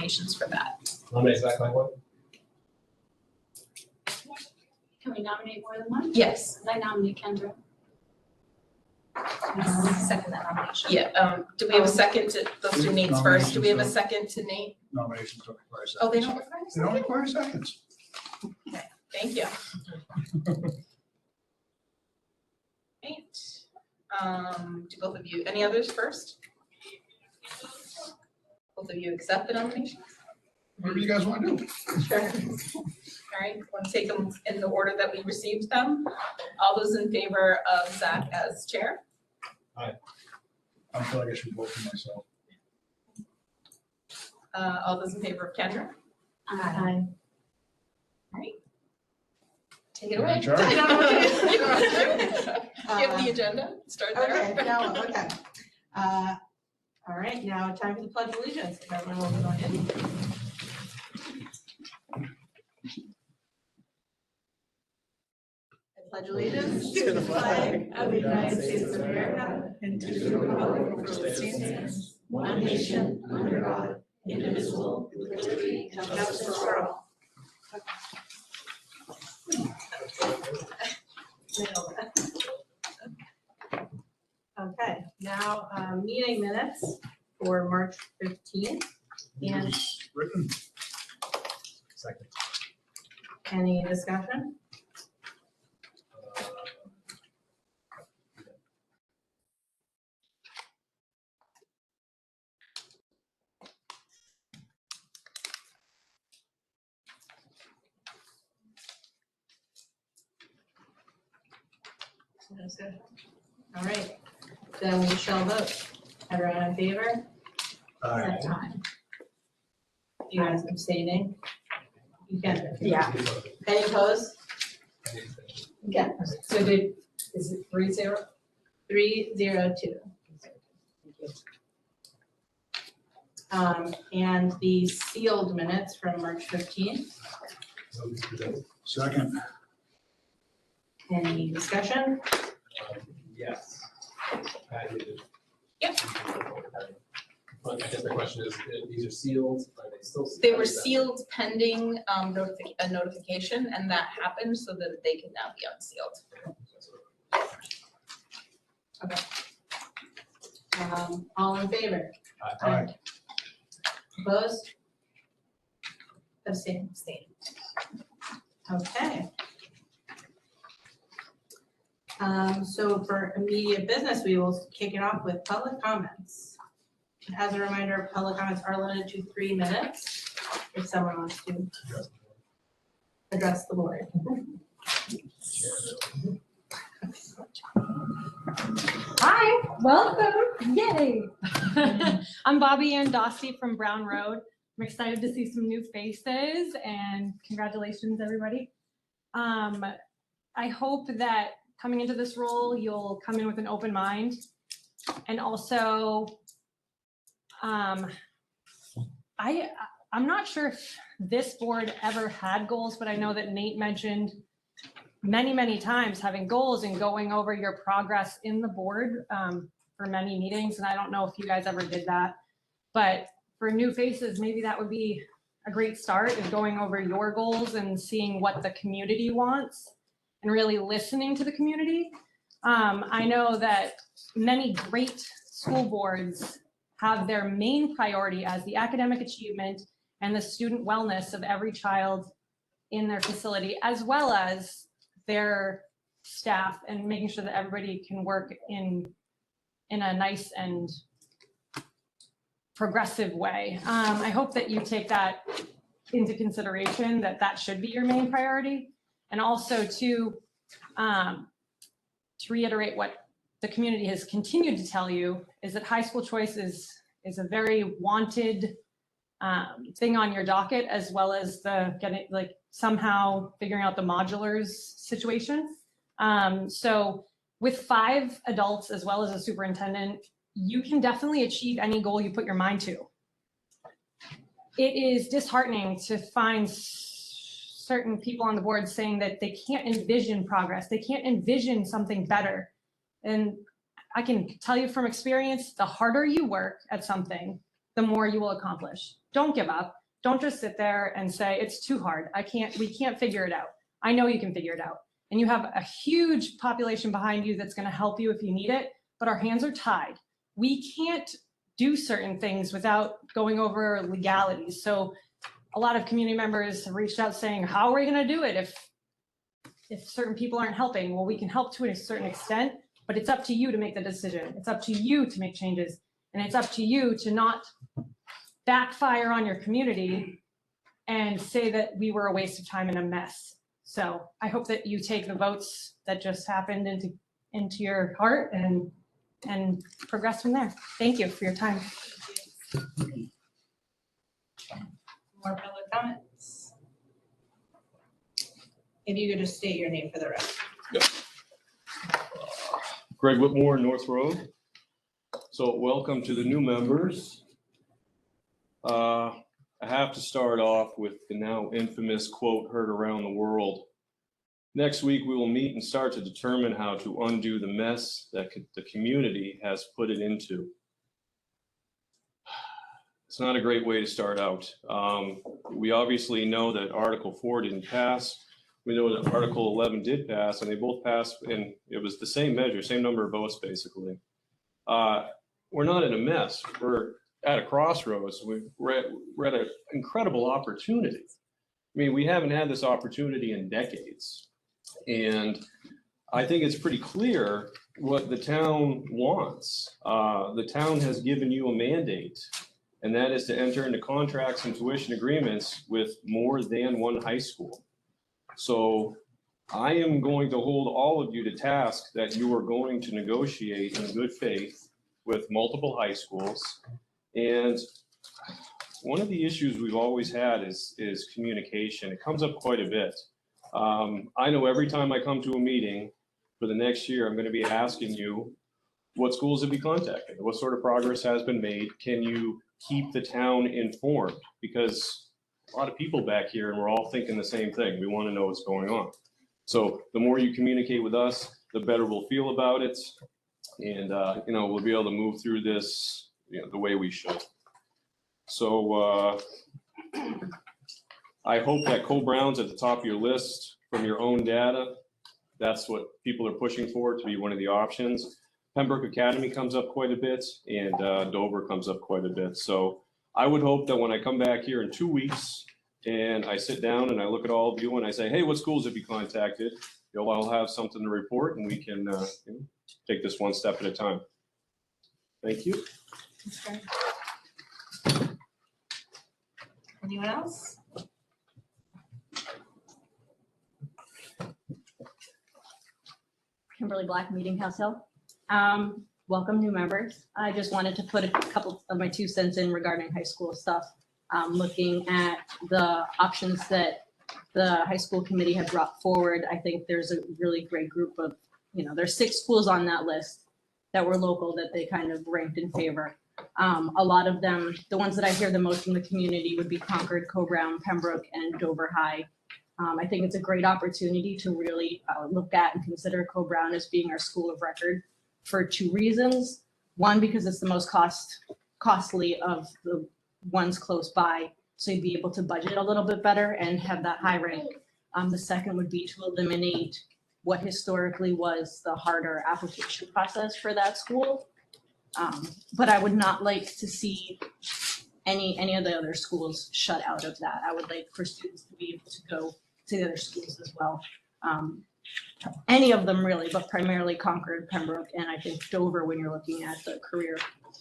nominations for that. Nominate Zach Langwood. Can we nominate more than one? Yes. I nominate Kendra. Second that nomination. Yeah, do we have a second to, those two Nates first, do we have a second to Nate? Nominations don't require seconds. Oh, they don't require a They second? don't require seconds. Thank you. Great. Do both of you, any others first? Both of you accept the nominations? Whatever you guys want to do. Sure. All right, want to take them in the order that we received them? All those in favor of Zach as chair? I feel like I should vote for myself. All those in favor of Kendra? Aye. All right. Take it You're away. in charge. You don't know what to do. You don't know what to do. Give the agenda, start there. Okay, now, okay. All right, now time for the pledge of allegiance. If everyone will join in. I pledge allegiance to the flag of the United States of America and to the republic for which it stands, one nation, under God, indivisible, with liberty and justice for all. Okay, now, meeting minutes for March 15th. And Written. Second. any discussion? No discussion? All right, then we shall vote. Everyone in favor? Set time. You guys abstaining? You can. Yeah. Any opposed? Yeah. So is it 3-0? 302. And the sealed minutes from March 15th. Second. Any discussion? Yes. Yep. But I guess the question is, these are sealed, are they still? They were sealed pending a notification, and that happened so that they can now be unsealed. All in favor? Aye. Opposed? Abstain. Okay. So for immediate business, we will kick it off with public comments. As a reminder, public comments are limited to 3 minutes if someone wants to address the board. Hi, welcome. Yay. I'm Bobby Ann Dosty from Brown Road. I'm excited to see some new faces and congratulations, everybody. I hope that coming into this role, you'll come in with an open mind. And also, I'm not sure if this board ever had goals, but I know that Nate mentioned many times having goals and going over your progress in the board for many meetings. And I don't know if you guys ever did that, but for new faces, maybe that would be a great start, is going over your goals and seeing what the community wants and really listening to the community. I know that many great school boards have their main priority as the academic achievement and the student wellness of every child in their facility, as well as their staff, and making sure that everybody can work in a nice and progressive way. I hope that you take that into consideration, that should be your main priority. And also to reiterate what the community has continued to tell you, is that high school choice is a very wanted thing on your docket, as well as the getting, like, somehow figuring out the modulars situation. So with 5 adults as well as a superintendent, you can definitely achieve any goal you put your mind to. It is disheartening to find certain people on the board saying that they can't envision progress. They can't envision something better. And I can tell you from experience, the harder you work at something, the more you will accomplish. Don't give up. Don't just sit there and say, it's too hard. We can't figure it out. I know you can figure it out. And you have a huge population behind you that's going to help you if you need it, but our hands are tied. We can't do certain things without going over legalities. So a lot of community members have reached out saying, how are we going to do it if certain people aren't helping? Well, we can help to a certain extent, but it's up to you to make the decision. It's up to you to make changes. And it's up to you to not backfire on your community and say that we were a waste of time and a mess. So I hope that you take the votes that just happened into your heart and progress from there. Thank you for your time. More public comments? If you could just state your name for the rest. Greg Whitmore, North Road. So welcome to the new members. I have to start off with the now infamous quote heard around the world. Next week, we will meet and start to determine how to undo the mess that the community has put it into. It's not a great way to start out. We obviously know that Article 4 didn't pass. We know that Article 11 did pass, and they both passed, and it was the same measure, same number of votes, basically. We're not in a mess. We're at a crossroads. We're at an incredible opportunity. I mean, we haven't had this opportunity in decades. And I think it's pretty clear what the town wants. The town has given you a mandate, and that is to enter into contracts and tuition agreements with more than one high school. So I am going to hold all of you to task that you are going to negotiate in good faith with multiple high schools. And one of the issues we've always had is communication. It comes up quite a bit. I know every time I come to a meeting for the next year, I'm going to be asking you, what schools have you contacted? What sort of progress has been made? Can you keep the town informed? Because a lot of people back here, and we're all thinking the same thing. We want to know what's going on. So the more you communicate with us, the better we'll feel about it. And, we'll be able to move through this, the way we should. So I hope that Co-Brown's at the top of your list from your own data. That's what people are pushing for to be one of the options. Pembroke Academy comes up quite a bit, and Dover comes up quite a bit. So I would hope that when I come back here in 2 weeks and I sit down and I look at all of you and I say, hey, what schools have you contacted? You'll all have something to report, and we can take this one step at a time. Thank you. Okay. Anyone else? Kimberly Black, Meeting House Hill. Welcome new members. I just wanted to put a couple of my 2 cents in regarding high school stuff. Looking at the options that the high school committee had brought forward, I think there's a really great group of, there's 6 schools on that list that were local that they kind of ranked in favor. A lot of them, the ones that I hear the most from the community would be Concord, Co-Brown, Pembroke, and Dover High. I think it's a great opportunity to really look at and consider Co-Brown as being our school of record for 2 reasons. One, because it's the most costly of the ones close by, so you'd be able to budget a little bit better and have that high rank. The second would be to eliminate what historically was the harder application process for that school. But I would not like to see any of the other schools shut out of that. I would like for students to be able to go to the other schools as well. Any of them really, but primarily Concord, Pembroke, and I think Dover, when you're looking at the career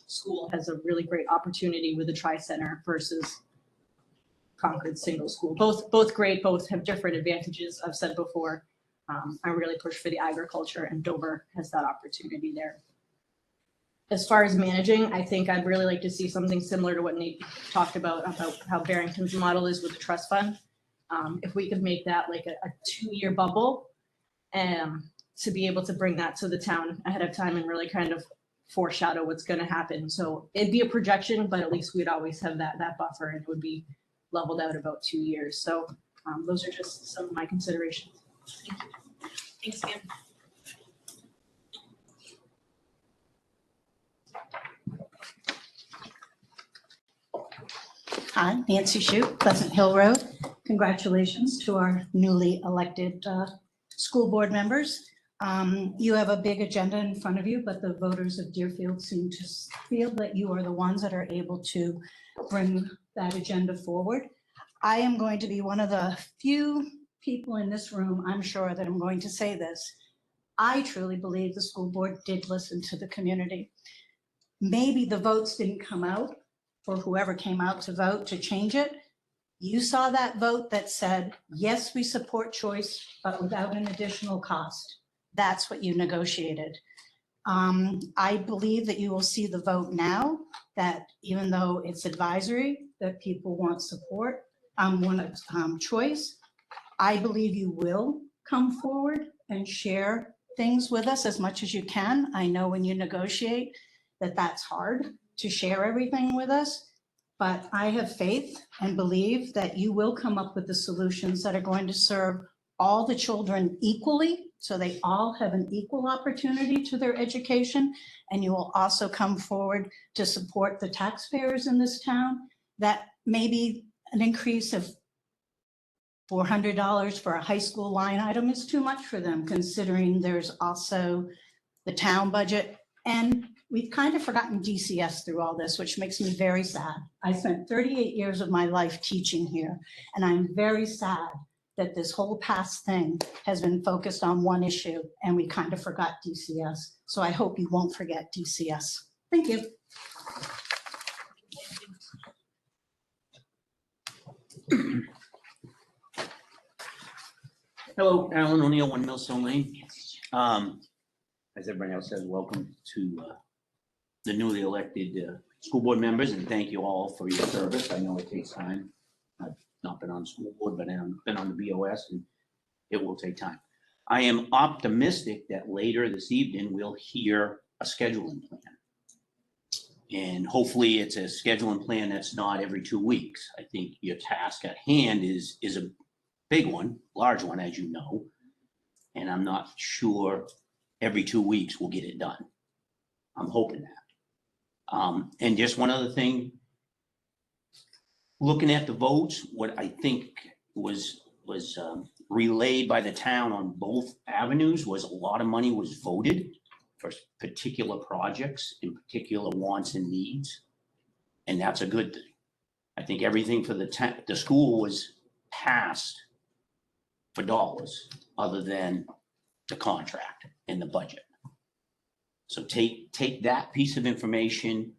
school, has a really great opportunity with the Tri-Center versus Concord single school. Both great, both have different advantages. I've said before, I really push for the agriculture, and Dover has that opportunity there. As far as managing, I think I'd really like to see something similar to what Nate talked about how Barrington's model is with the trust fund. If we could make that like a 2-year bubble, to be able to bring that to the town ahead of time and really kind of foreshadow what's going to happen. So it'd be a projection, but at least we'd always have that buffer, and it would be leveled out about 2 years. So those are just some of my considerations. Thank you. Thanks, Pam. Hi, Nancy Shute, Pleasant Hill Road. Congratulations to our newly elected school board members. You have a big agenda in front of you, but the voters of Deerfield seem to feel that you are the ones that are able to bring that agenda forward. I am going to be one of the few people in this room, I'm sure, that I'm going to say this. I truly believe the school board did listen to the community. Maybe the votes didn't come out, or whoever came out to vote to change it. You saw that vote that said, yes, we support choice, but without an additional cost. That's what you negotiated. I believe that you will see the vote now, that even though it's advisory, that people want support, want choice. I believe you will come forward and share things with us as much as you can. I know when you negotiate that that's hard to share everything with us, but I have faith and believe that you will come up with the solutions that are going to serve all the children equally, so they all have an equal opportunity to their education. And you will also come forward to support the taxpayers in this town. That maybe an increase of $400 for a high school line item is too much for them, considering there's also the town budget. And we've kind of forgotten DCS through all this, which makes me very sad. I spent 38 years of my life teaching here, and I'm very sad that this whole past thing has been focused on one issue, and we kind of forgot DCS. So I hope you won't forget DCS. Thank you. Hello, Alan O'Neill, 1 Millstone Lane. As everybody else says, welcome to the newly elected school board members, and thank you all for your service. I know it takes time. I've not been on the school board, but I've been on the BOS, and it will take time. I am optimistic that later this evening, we'll hear a scheduling plan. And hopefully it's a scheduling plan that's not every 2 weeks. I think your task at hand is a big one, large one, as you know. And I'm not sure every 2 weeks we'll get it done. I'm hoping that. And just one other thing, looking at the votes, what I think was relayed by the town on both avenues was a lot of money was voted for particular projects and particular wants and needs. And that's a good thing. I think everything for the school was passed for dollars other than the contract and the budget. So take that piece of information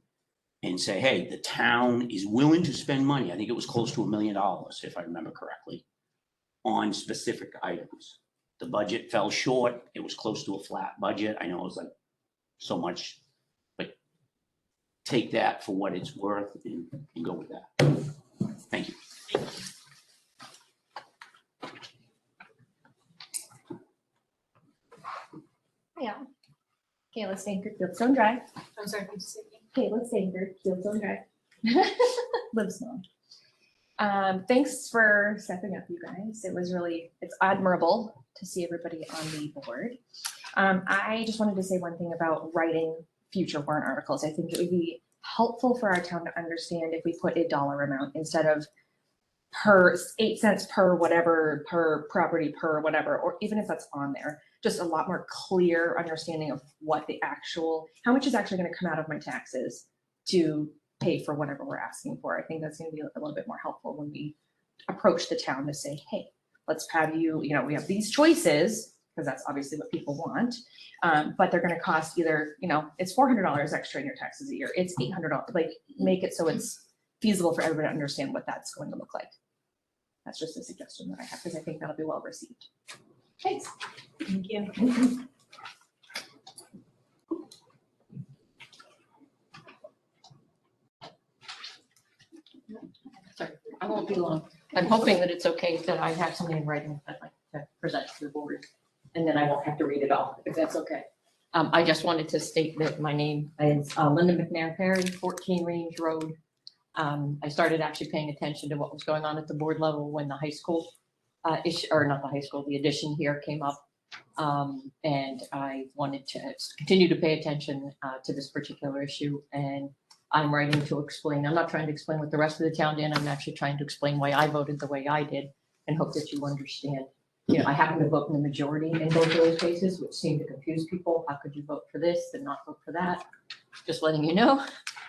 and say, hey, the town is willing to spend money. I think it was close to $1 million, if I remember correctly, on specific items. The budget fell short. It was close to a flat budget. I know it was like so much, but take that for what it's worth and go with that. Thank you. Yeah. Kayla Stanker, Fieldstone Drive. I'm sorry, could you say again? Kayla Stanker, Fieldstone Drive. Livestone. Thanks for stepping up, you guys. It's admirable to see everybody on the board. I just wanted to say one thing about writing future warrant articles. I think it would be helpful for our town to understand if we put a dollar amount instead of per 8 cents per whatever, per property, per whatever, or even if that's on there, just a lot more clear understanding of what how much is actually going to come out of my taxes to pay for whatever we're asking for. I think that's going to be a little bit more helpful when we approach the town to say, hey, let's have we have these choices, because that's obviously what people want, but they're going to cost either, it's $400 extra in your taxes a year, it's $800, like make it so it's feasible for everybody to understand what that's going to look like. That's just a suggestion that I have, because I think that'll be well received. Thanks. Thank you. Sorry, I won't be long. I'm hoping that it's okay that I have something in writing that I'd like to present to the board, and then I won't have to read it all, if that's okay. I just wanted to state that my name is Linda McNair Perry, 14 Range Road. I started actually paying attention to what was going on at the board level when the high school the addition here came up. And I wanted to continue to pay attention to this particular issue. And I'm writing to explain. I'm not trying to explain what the rest of the town did. I'm actually trying to explain why I voted the way I did and hope that you understand. You know, I happen to vote in the majority in both of those cases, which seemed to confuse people. How could you vote for this and not vote for that? Just letting you know,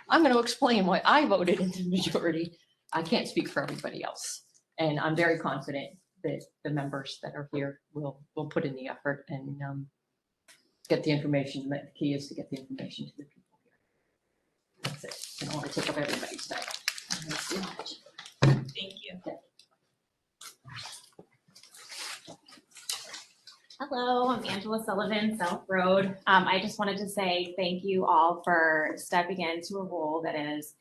I'm going to explain why I voted in the majority. I can't speak for everybody else. And I'm very confident that the members that are here will put in the effort and get the information. The key is to get the information to the people here. That's it. I don't want to take up everybody's time. Thank you. Hello, I'm Angela Sullivan, South Road. I just wanted to say thank you all for stepping into a role that is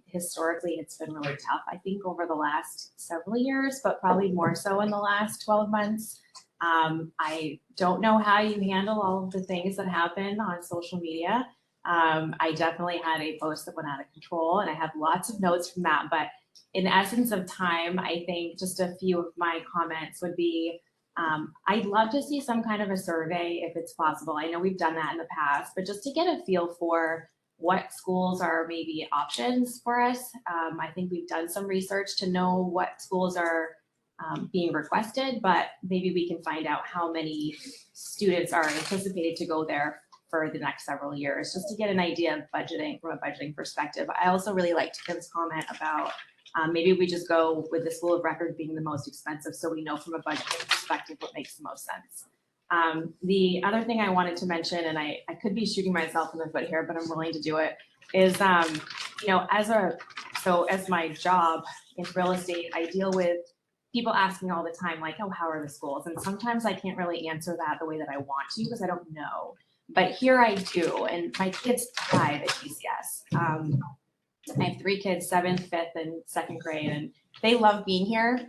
historically, it's been really tough, I think, over the last several years, but probably more so in the last 12 months. I don't know how you handle all of the things that happen on social media. I definitely had a post that went out of control, and I have lots of notes from that, but in essence of time, I think just a few of my comments would be, I'd love to see some kind of a survey if it's possible. I know we've done that in the past, but just to get a feel for what schools are maybe options for us. I think we've done some research to know what schools are being requested, but maybe we can find out how many students are anticipated to go there for the next several years, just to get an idea of budgeting from a budgeting perspective. I also really liked Kim's comment about maybe we just go with the school of record being the most expensive, so we know from a budgeting perspective what makes the most sense. The other thing I wanted to mention, and I could be shooting myself in the foot here, but I'm willing to do it, is you know, as my job in real estate, I deal with people asking all the time, like, oh, how are the schools? And sometimes I can't really answer that the way that I want to because I don't know. But here I do, and my kids thrive at GCS. I have 3 kids, 7th, 5th, and 2nd grade, and they love being here.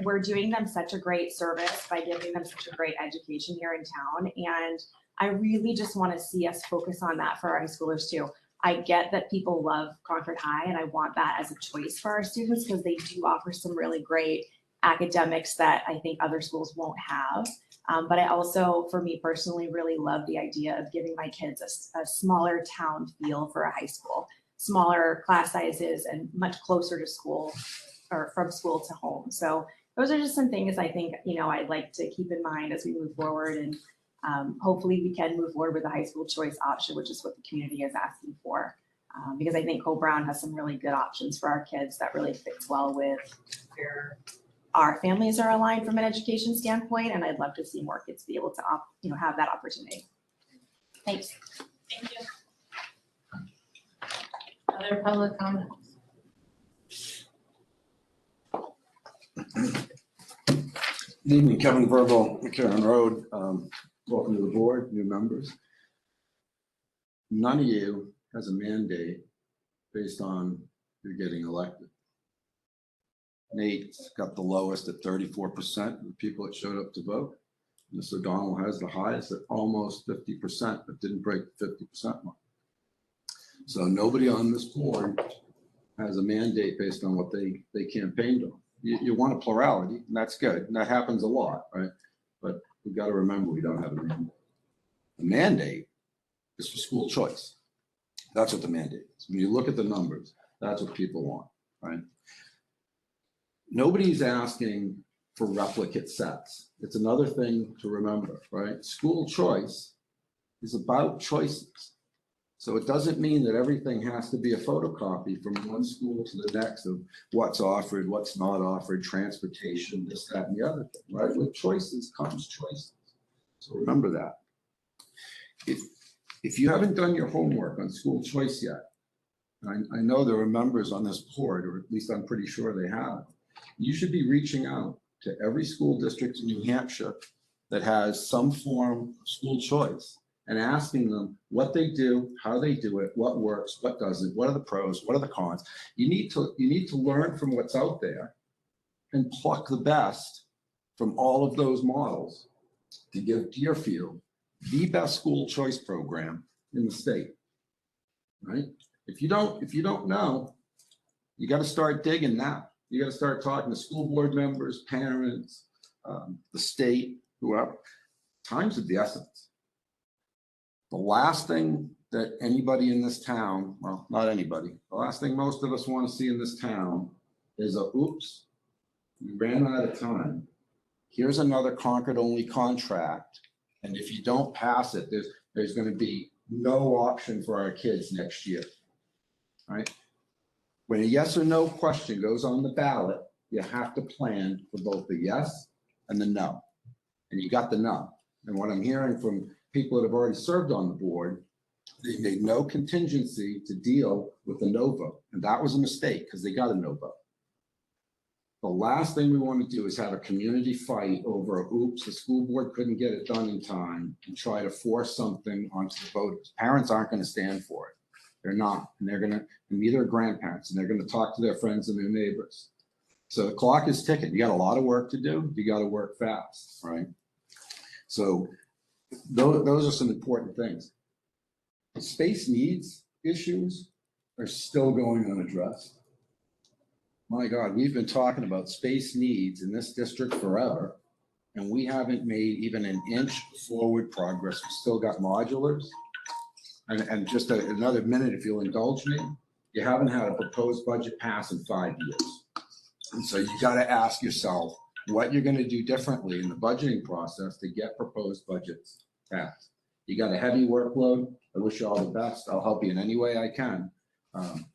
We're doing them such a great service by giving them such a great education here in town. And I really just want to see us focus on that for our high schoolers too. I get that people love Concord High, and I want that as a choice for our students because they do offer some really great academics that I think other schools won't have. But I also, for me personally, really love the idea of giving my kids a smaller town feel for a high school. Smaller class sizes and much closer to school or from school to home. So those are just some things I think, you know, I'd like to keep in mind as we move forward, and hopefully we can move forward with a high school choice option, which is what the community is asking for. Because I think Co-Brown has some really good options for our kids that really fits well with where our families are aligned from an education standpoint. And I'd love to see more kids be able to, you know, have that opportunity. Thanks. Thank you. Other public comments? Good evening, Kevin Verbal, McCarran Road. Welcome to the board, new members. None of you has a mandate based on you're getting elected. Nate's got the lowest at 34% of the people that showed up to vote. Mr. O'Donnell has the highest at almost 50%, but didn't break the 50% mark. So nobody on this board has a mandate based on what they campaigned on. You want a plurality, and that's good, and that happens a lot, right? But we've got to remember we don't have a mandate. The mandate is for school choice. That's what the mandate is. When you look at the numbers, that's what people want, right? Nobody's asking for replicate sets. It's another thing to remember, right? School choice is about choices. So it doesn't mean that everything has to be a photocopy from one school to the next of what's offered, what's not offered, transportation, this, that, and the other thing, right? With choices comes choices. So remember that. If you haven't done your homework on school choice yet, I know there are members on this board, or at least I'm pretty sure they have, you should be reaching out to every school district in New Hampshire that has some form of school choice and asking them what they do, how they do it, what works, what doesn't, what are the pros, what are the cons. You need to learn from what's out there and pluck the best from all of those models to give Deerfield the best school choice program in the state, right? If you don't know, you got to start digging now. You got to start talking to school board members, parents, the state, whoever. Time's of the essence. The last thing that anybody in this town, well, not anybody, the last thing most of us want to see in this town is a, oops, we ran out of time. Here's another Concord-only contract, and if you don't pass it, there's going to be no option for our kids next year, right? When a yes or no question goes on the ballot, you have to plan for both the yes and the no, and you got the no. And what I'm hearing from people that have already served on the board, they made no contingency to deal with the no vote, and that was a mistake because they got a no vote. The last thing we want to do is have a community fight over, oops, the school board couldn't get it done in time, and try to force something onto the voters. Parents aren't going to stand for it. They're not, and they're going to, and neither are grandparents, and they're going to talk to their friends and their neighbors. So the clock is ticking. You got a lot of work to do. You got to work fast, right? So those are some important things. The space needs issues are still going unaddressed. My God, we've been talking about space needs in this district forever, and we haven't made even an inch forward progress. We still got modulars. And just another minute, if you'll indulge me, you haven't had a proposed budget pass in 5 years. And so you got to ask yourself what you're going to do differently in the budgeting process to get proposed budgets passed. You got a heavy workload. I wish you all the best. I'll help you in any way I can.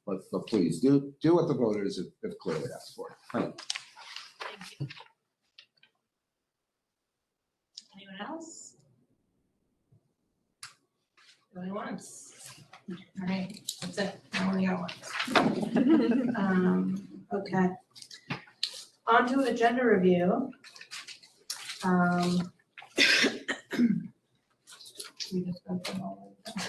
But please do what the voters have clearly asked for. Thank you. Anyone else? Going once. All right, that's it. I only got once. Okay. On to agenda review. We just go through all of them.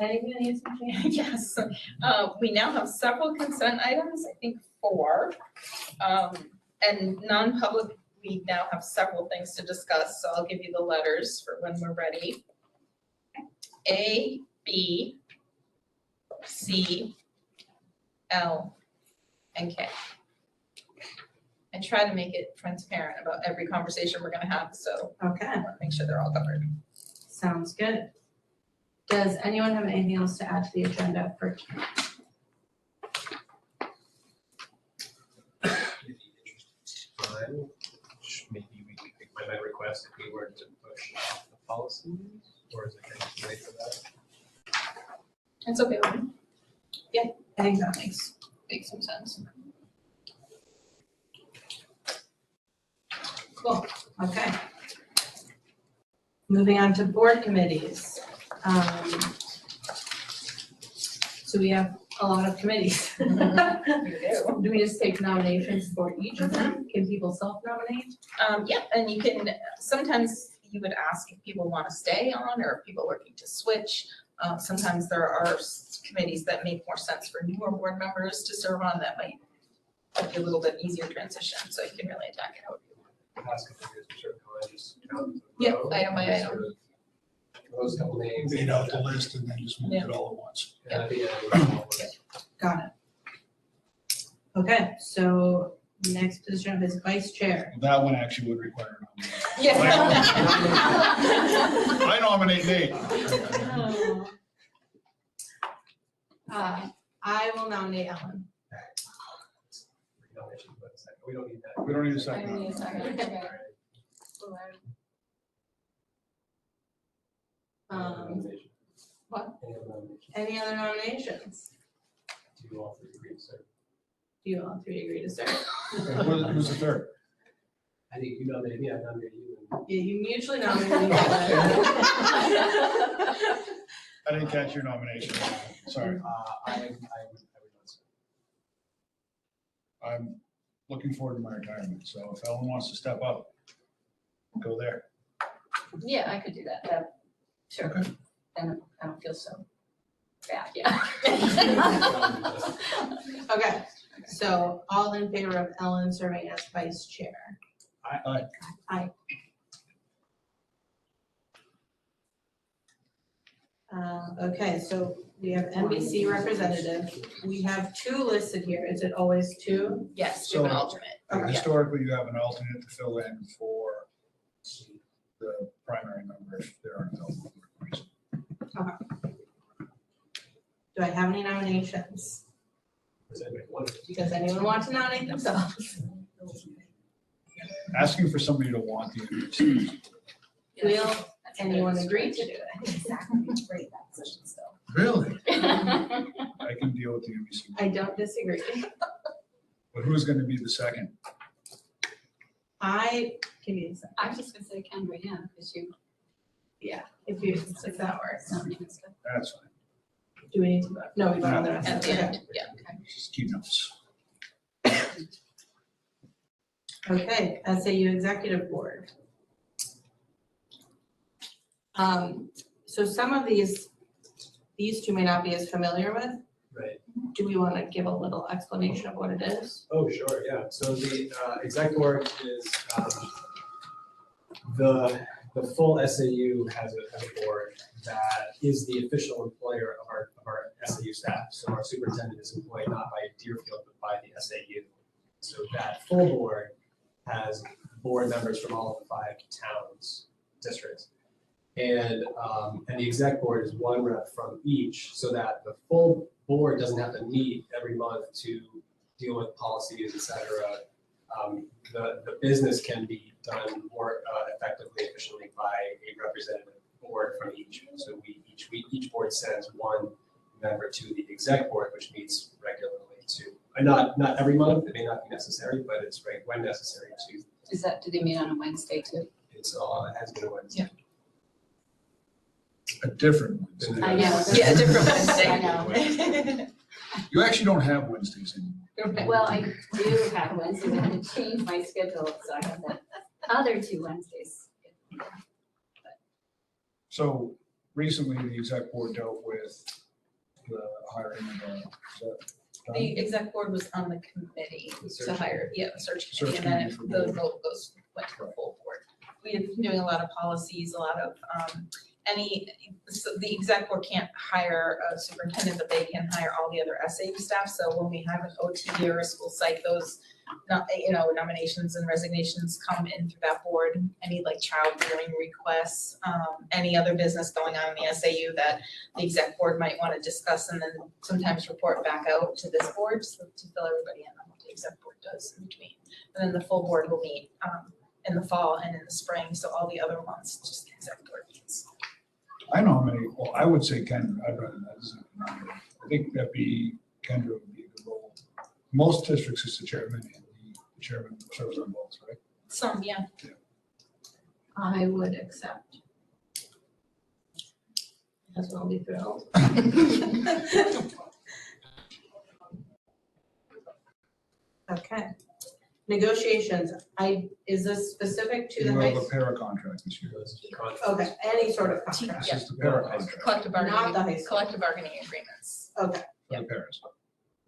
Anything needs to change? Yes, we now have several consent items, I think 4. And non-public, we now have several things to discuss, so I'll give you the letters for when we're ready. A, B, C, L, and K. And try to make it transparent about every conversation we're gonna have, so Okay, I wanna make sure they're all covered. sounds good. Does anyone have anything else to add to the agenda for tonight? Time, maybe we could, I might request if we were to push the policies, or is it kind of too late for that? It's okay with me. I think that makes Some sense. Cool, okay. Moving on to board committees. So we have a lot of committees. You do. Do we just take nominations for each of them? Can people self-nominate? Yeah, and you can, sometimes you would ask if people want to stay on or if people are looking to switch. Sometimes there are committees that make more sense for newer board members to serve on that might be a little bit easier transition, so you can really attack it how you want. Past couple of years, we sort of kind of just count. Yeah, item by item. Sort of those couple names. Read out the list and then just move Yeah. it all at once. And at the end. Got it. Okay, so next position is vice chair. That one actually would require a nomination. Yeah. I nominate Nate. I will nominate Ellen. We don't need that. We don't need a I second. need a second. Okay. Nomination. What? Any other nomination? Any other nominations? Do you all three agree, sir? Do you all 3 agree to serve? Who's the third? I think you nominated me, I nominated you. Yeah, you mutually nominate each other. I didn't catch your nomination. Sorry. I would not serve. I'm looking forward to my retirement, so if Ellen wants to step up, go there. Yeah, I could do that. Sure. And I don't feel so bad, yeah. Okay, so all in favor of Ellen serving as vice chair? Aye. Aye. Okay, so we have NBC representative. We have 2 listed here. Is it always 2? Yes, do an So- alternate. Okay. Historically, you have an alternate to fill in for the primary member if there are no reasons. Do I have any nominations? Does anybody want to? Does anyone want to nominate themselves? Asking for somebody to want the NBC. Will anyone agree to do it? Exactly, great, that position still. Really? I can deal with the NBC. I don't disagree. But who's gonna be the second? Give me a second. I was just gonna say Kendra, yeah, because you. Yeah, if that works. That's fine. Do we need to vote? No, we vote on the rest At of the it. end, yeah. Just keep notes. Okay, SAU Executive Board. So some of these two may not be as familiar with. Right. Do we want to give a little explanation of what it is? Oh, sure, yeah. So the exec board is the full SAU has a board that is the official employer of our SAU staff. So our superintendent is employed not by Deerfield, but by the SAU. So that full board has board members from all of the 5 towns, districts. And the exec board is one rep from each, so that the full board doesn't have to meet every month to deal with policies, et cetera. The business can be done more effectively, efficiently by a representative board from each. So each board sends one member to the exec board, which meets regularly too. Not every month, it may not be necessary, but it's right when necessary to. Is that, do they meet on a Wednesday too? It has been a Wednesday. A different Wednesday. I know. Yeah, a different Wednesday. I know. You actually don't have Wednesdays anymore. Well, I do have Wednesdays, I had to change my schedule, so I have the other 2 Wednesdays. So recently, the exec board dealt with the hiring of a, is that done? The exec board was on the committee The to search hire, the search Search committee, and then committee for the board. vote went to the full board. We have been doing a lot of policies, a lot of, so the exec board can't hire a superintendent, but they can hire all the other SAU staff. So when we have an OT or a school site, those, nominations and resignations come in through that board. Any like child rearing requests, any other business going on in the SAU that the exec board might want to discuss and then sometimes report back out to this board so to fill everybody in on what the exec board does in between. And then the full board will meet in the fall and in the spring. So all the other months, just the exec board meets. I know how many, well, I would say Kendra, I'd rather that as a nominee. I think Kendra would be a good role. Most districts is the chairman and the chairman serves on both, right? Some, yeah. I would accept. That's what I'll be thrilled. Okay. Negotiations, is this specific to the You high have a school? para contract this year. Okay, any sort of contract. This is the para contract Collective Not the high bargaining, school. collective bargaining agreements. Okay, for the paras.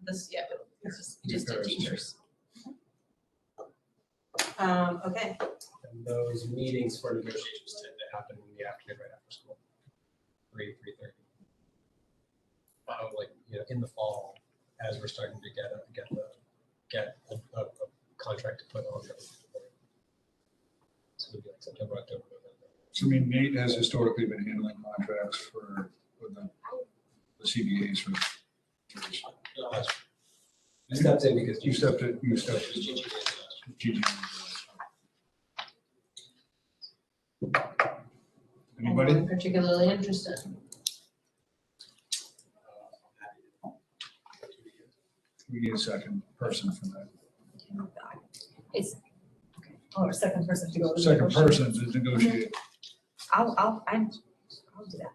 This, yeah, it's just the teachers. okay, And those meetings for negotiations tend to happen in the afternoon, right after school. 3:30. In the fall, as we're starting to get a contract to put on. So it'd be like September, October, November. So I mean, Nate has historically been handling contracts with the CBAs for years. I stepped in because You stepped in. Gigi. Anybody? anyone particularly interested? We need a second person for that. Or second person to go. Second person to negotiate. I'll do that.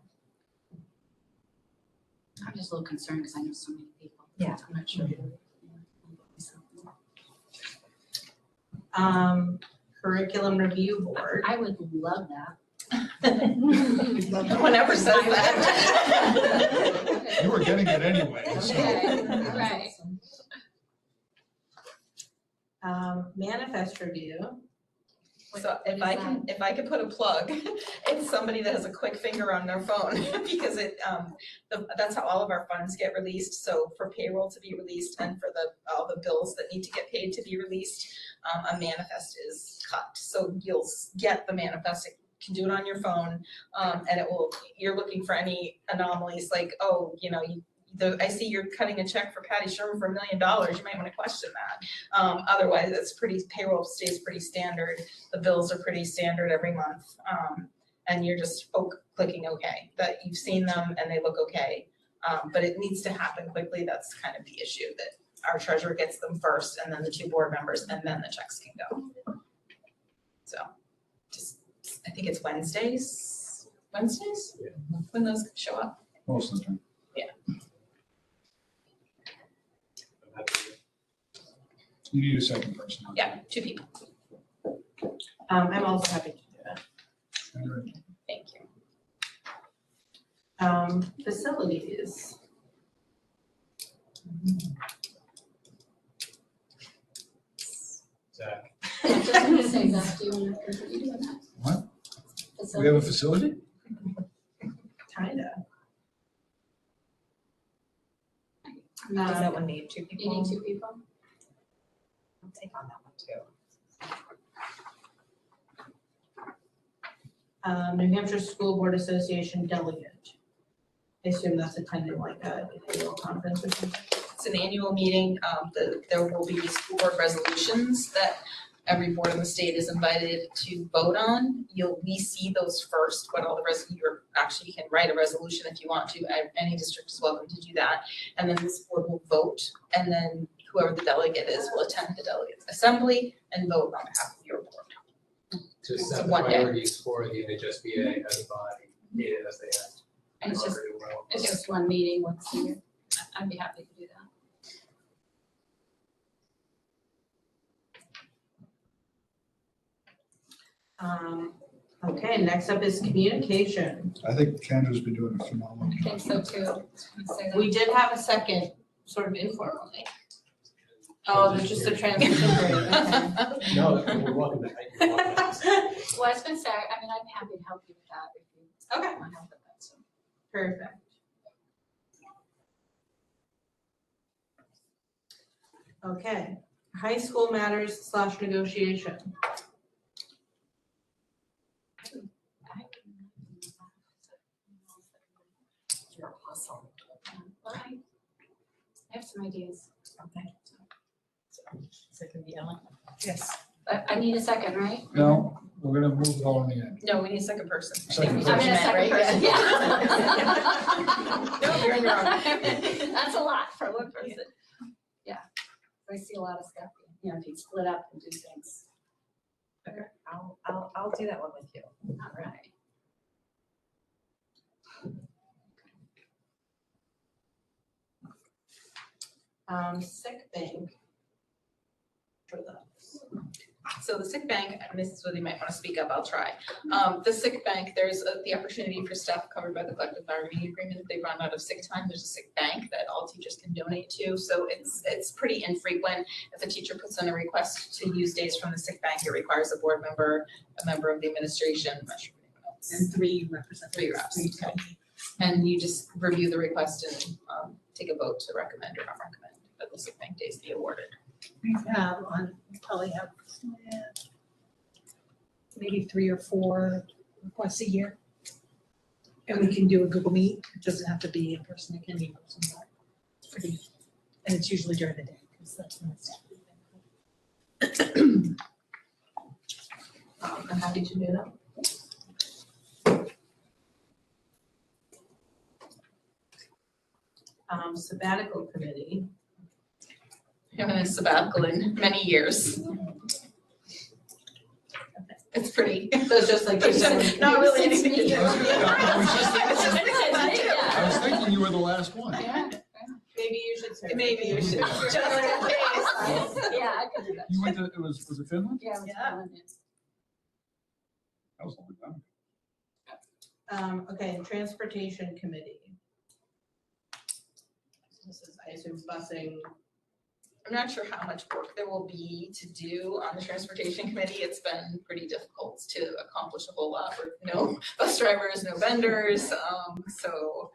I'm just a little concerned because I know so many people. Yeah. I'm not sure. Curriculum review board. I would love that. No one ever says that. You were getting it anyway, so. Right. Manifest review. So if I could put a plug, it's somebody that has a quick finger on their phone because that's how all of our funds get released. So for payroll to be released and for all the bills that need to get paid to be released, a manifest is cut. So you'll get the manifest, it can do it on your phone, and it will, you're looking for any anomalies, like, oh, you know, I see you're cutting a check for Patty Sherman for $1 million, you might wanna question that. Otherwise, it's payroll stays pretty standard, the bills are pretty standard every month, and you're just clicking okay, that you've seen them and they look okay. But it needs to happen quickly, that's kind of the issue, that our treasurer gets them first, and then the 2 board members, and then the checks can go. So, I think it's Wednesdays? Yeah. When those show up? Most of the time. You need a second person. Yeah, 2 people, I'm also happy to do that. All right. thank you. Facilities. Zach. I was just gonna say, Zach, do you want to continue doing that? What? Facility? We have a facility? Kinda. Does that one need 2 people? You need 2 people? I'll take on that one too. New Hampshire School Board Association delegate. I assume that's attending like a annual conference or something. It's an annual meeting, there will be school board resolutions that every board in the state is invited to vote on. We see those first, what all the you can write a resolution if you want to, any district is welcome to do that. And then this board will vote, and then whoever the delegate is will attend the delegate assembly and vote on behalf of your board. To set the one day. priorities for the NHSBA as a body, needed as they act. And it's just, Already well. it's just one meeting once a year. I'd be happy to do that. Okay, next up is communication. I think Kendra's been doing a phenomenal I think job. so too. Say that. We did have a second, sort of informally. Oh, there's just a transition period, okay. No, we're welcome to. You're welcome to. Well, I was gonna say, I mean, I'm happy to help you with that if you Okay, want help with that, so. perfect. Okay, high school matters / negotiation. You're awesome. Well, I have some ideas. Okay. Second, Ellen. Yes. I need a second, right? No, we're gonna move it all in the end. No, we need a second person. Second I'm in a second person, yeah. No, you're in your own. That's a lot for one person. Yeah, I see a lot of stuff, you know, if you split up and do things. Okay, I'll do that one with you. All right. Sick bank. For those. So the sick bank, and Mrs. Wood, you might want to speak up, I'll try. The sick bank, there's the opportunity for staff covered by the collective bargaining agreement. If they run out of sick time, there's a sick bank that all teachers can donate to. So it's pretty infrequent. If a teacher puts in a request to use days from the sick bank, it requires a board member, a member of the administration, I'm not sure anyone else. And 3 representatives. 3 reps, okay. And you just review the request and take a vote to recommend or not recommend that the sick bank days be awarded. Probably have maybe 3 or 4 requests a year. And we can do a Google Meet. It doesn't have to be in person, it can be in person, but it's pretty, and it's usually during the day, because that's when it's. I'm happy to do that. Sabbatical committee. I haven't had a sabbatical in many years. It's pretty. So it's just like. There's not really anything to do. I was thinking you were the last one. Yeah, Maybe you should serve. Maybe you should. yeah, I could do that. You went to, was it Finland? Yeah, it was Yeah. fun, yeah. That was a long time. Okay, transportation committee. This is, I assume, busing. I'm not sure how much work there will be to do on the transportation committee. It's been pretty difficult to accomplish a whole lot with no bus drivers, no vendors. So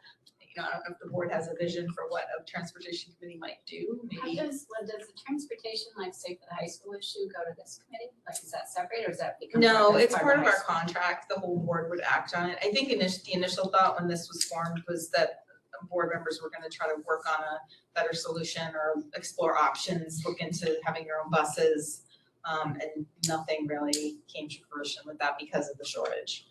know, I don't know if the board has a vision for what a transportation committee might do, How maybe. does the transportation, like say for the high school issue, go to this committee? Like, is that separate or is that become? No, as it's part of high our school? contract, the whole board would act on it. I think the initial thought when this was formed was that board members were gonna try to work on a better solution or explore options, look into having your own buses. And nothing really came to fruition with that because of the shortage.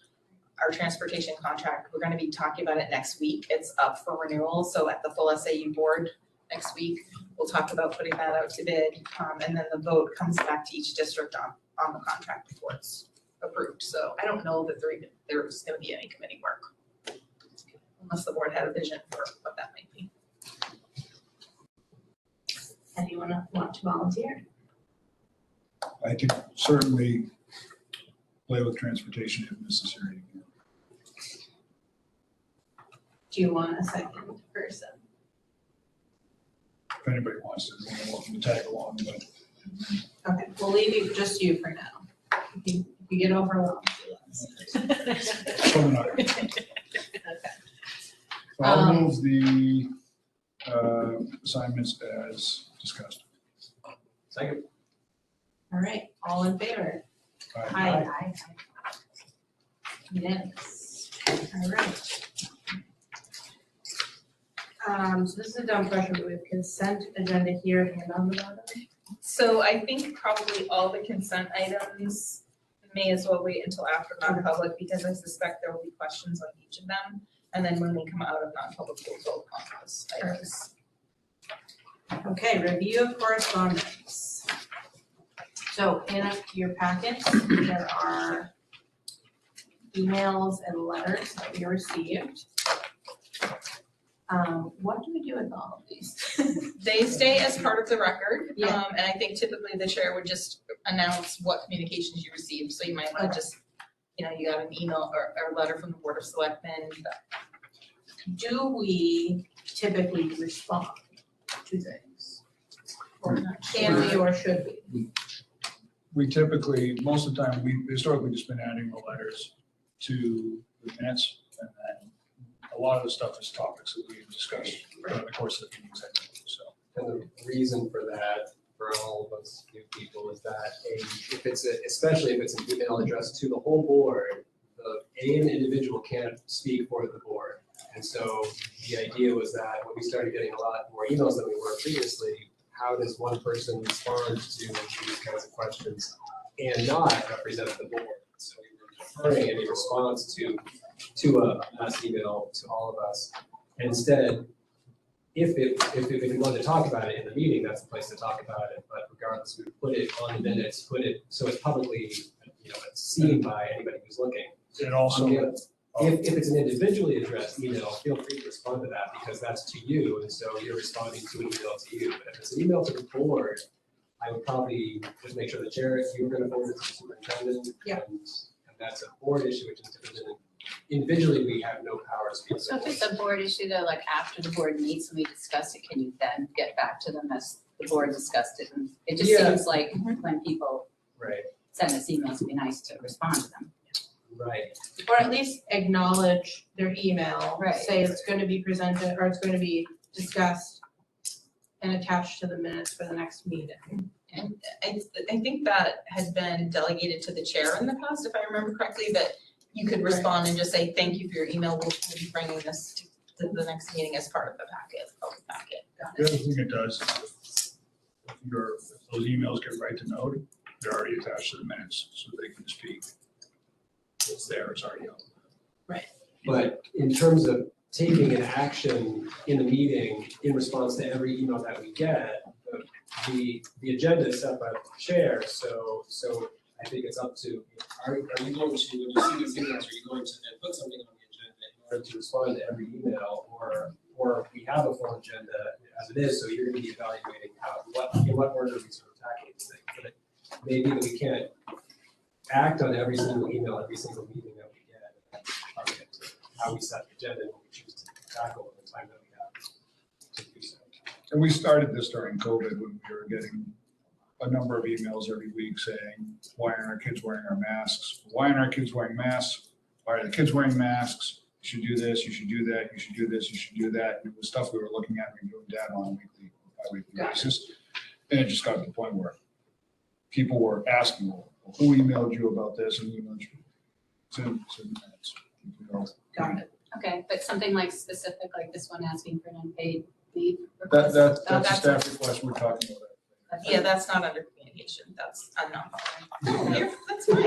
Our transportation contract, we're gonna be talking about it next week. It's up for renewal, so at the full SAU board next week, we'll talk about putting that out to bid. And then the vote comes back to each district on the contract before it's approved. So I don't know that there's gonna be any committee work. Unless the board had a vision for what that might be. Anyone want to volunteer? I could certainly play with transportation if necessary. Do you want a second person? If anybody wants to, they're welcome to tag along, but Okay, we'll leave you, just you for now. If you get overwhelmed, let us. probably not. Okay. I'll move the assignments as discussed. Second. All right, all in favor? Aye. Aye. Unanimous. All right. So this is a dumb question, but we have consent agenda here and on the bottom. So I think probably all the consent items may as well wait until after non-public because I suspect there will be questions on each of them. And then when we come out of non-public, we'll vote on those items. Okay, review of correspondence. So in your packet, there are emails and letters that we received. What do we do with all of these? They stay as part of the record. Yeah. And I think typically the chair would just announce what communications you received. So you might want to just, you got an email or a letter from the Board of Selectmen. Do we typically respond to things? Or can we or should we? We typically, most of the time, we've historically just been adding the letters to the minutes, and then a lot of the stuff is topics that we've discussed during the course of the meetings, I think, so. And the reason for that, for all of us new people, is that especially if it's an email addressed to the whole board, an individual can't speak for the board. And so the idea was that when we started getting a lot more emails than we were previously, how does one person respond to these kinds of questions and not represent the board? So we were deferring any response to a mass email to all of us. And instead, if we wanted to talk about it in the meeting, that's the place to talk about it. But regardless, we would put it on the minutes, put it so it's publicly, seen by anybody who's looking. And also, If it's an individually addressed email, feel free to respond to that because that's to you, and so you're responding to an email to you. But if it's an email to the board, I would probably just make sure the chair, you were gonna forward it to the superintendent. Yeah. And that's a board issue, which is different. Individually, we have no power to speak. So if it's a board issue though, like after the board meets and we discuss it, can you then get back to them as the board discussed it? And it just Yeah. seems like when people Right, send us emails, it'd be nice to respond to them. right. Or at least acknowledge their email. Right. Say it's going to be presented, or it's going to be discussed and attached to the minutes for the next meeting. And I think that had been delegated to the chair in the past, if I remember correctly, that you could respond and just say, thank you for your email, we'll be bringing this to the next meeting as part of the packet, public packet. the other thing it does, is if those emails get right to note, they're already attached to the minutes, so they can speak. It's there, it's already up. But in terms of taking an action in the meeting in response to every email that we get, the agenda is set by the chair, so I think it's up to, are you going to, when you see these emails, are you going to then put something on the agenda in order to respond to every email, or we have a full agenda as it is, so you're gonna be evaluating in what order we sort of tackle these things. But it may be that we can't act on every single email, every single meeting that we get, and that's target to how we set the agenda and what we choose to tackle in the time that we have to do so. And we started this during COVID when we were getting a number of emails every week saying, why aren't our kids wearing our masks? Why aren't our kids wearing masks? Why are the kids wearing masks? should do this, you should do that, you should do this, you should do that. It was stuff we were looking at, and reviewing data on a weekly, bi-weekly basis. And it just got to the point where people were asking, well, who emailed you about this, and who emailed you? It's in minutes. You know. Got it. Okay, but something like specific, like this one asking for an unpaid leave That, request. that's a staff request we're talking about. Yeah, that's not under communication, that's, I'm not following. That's fine,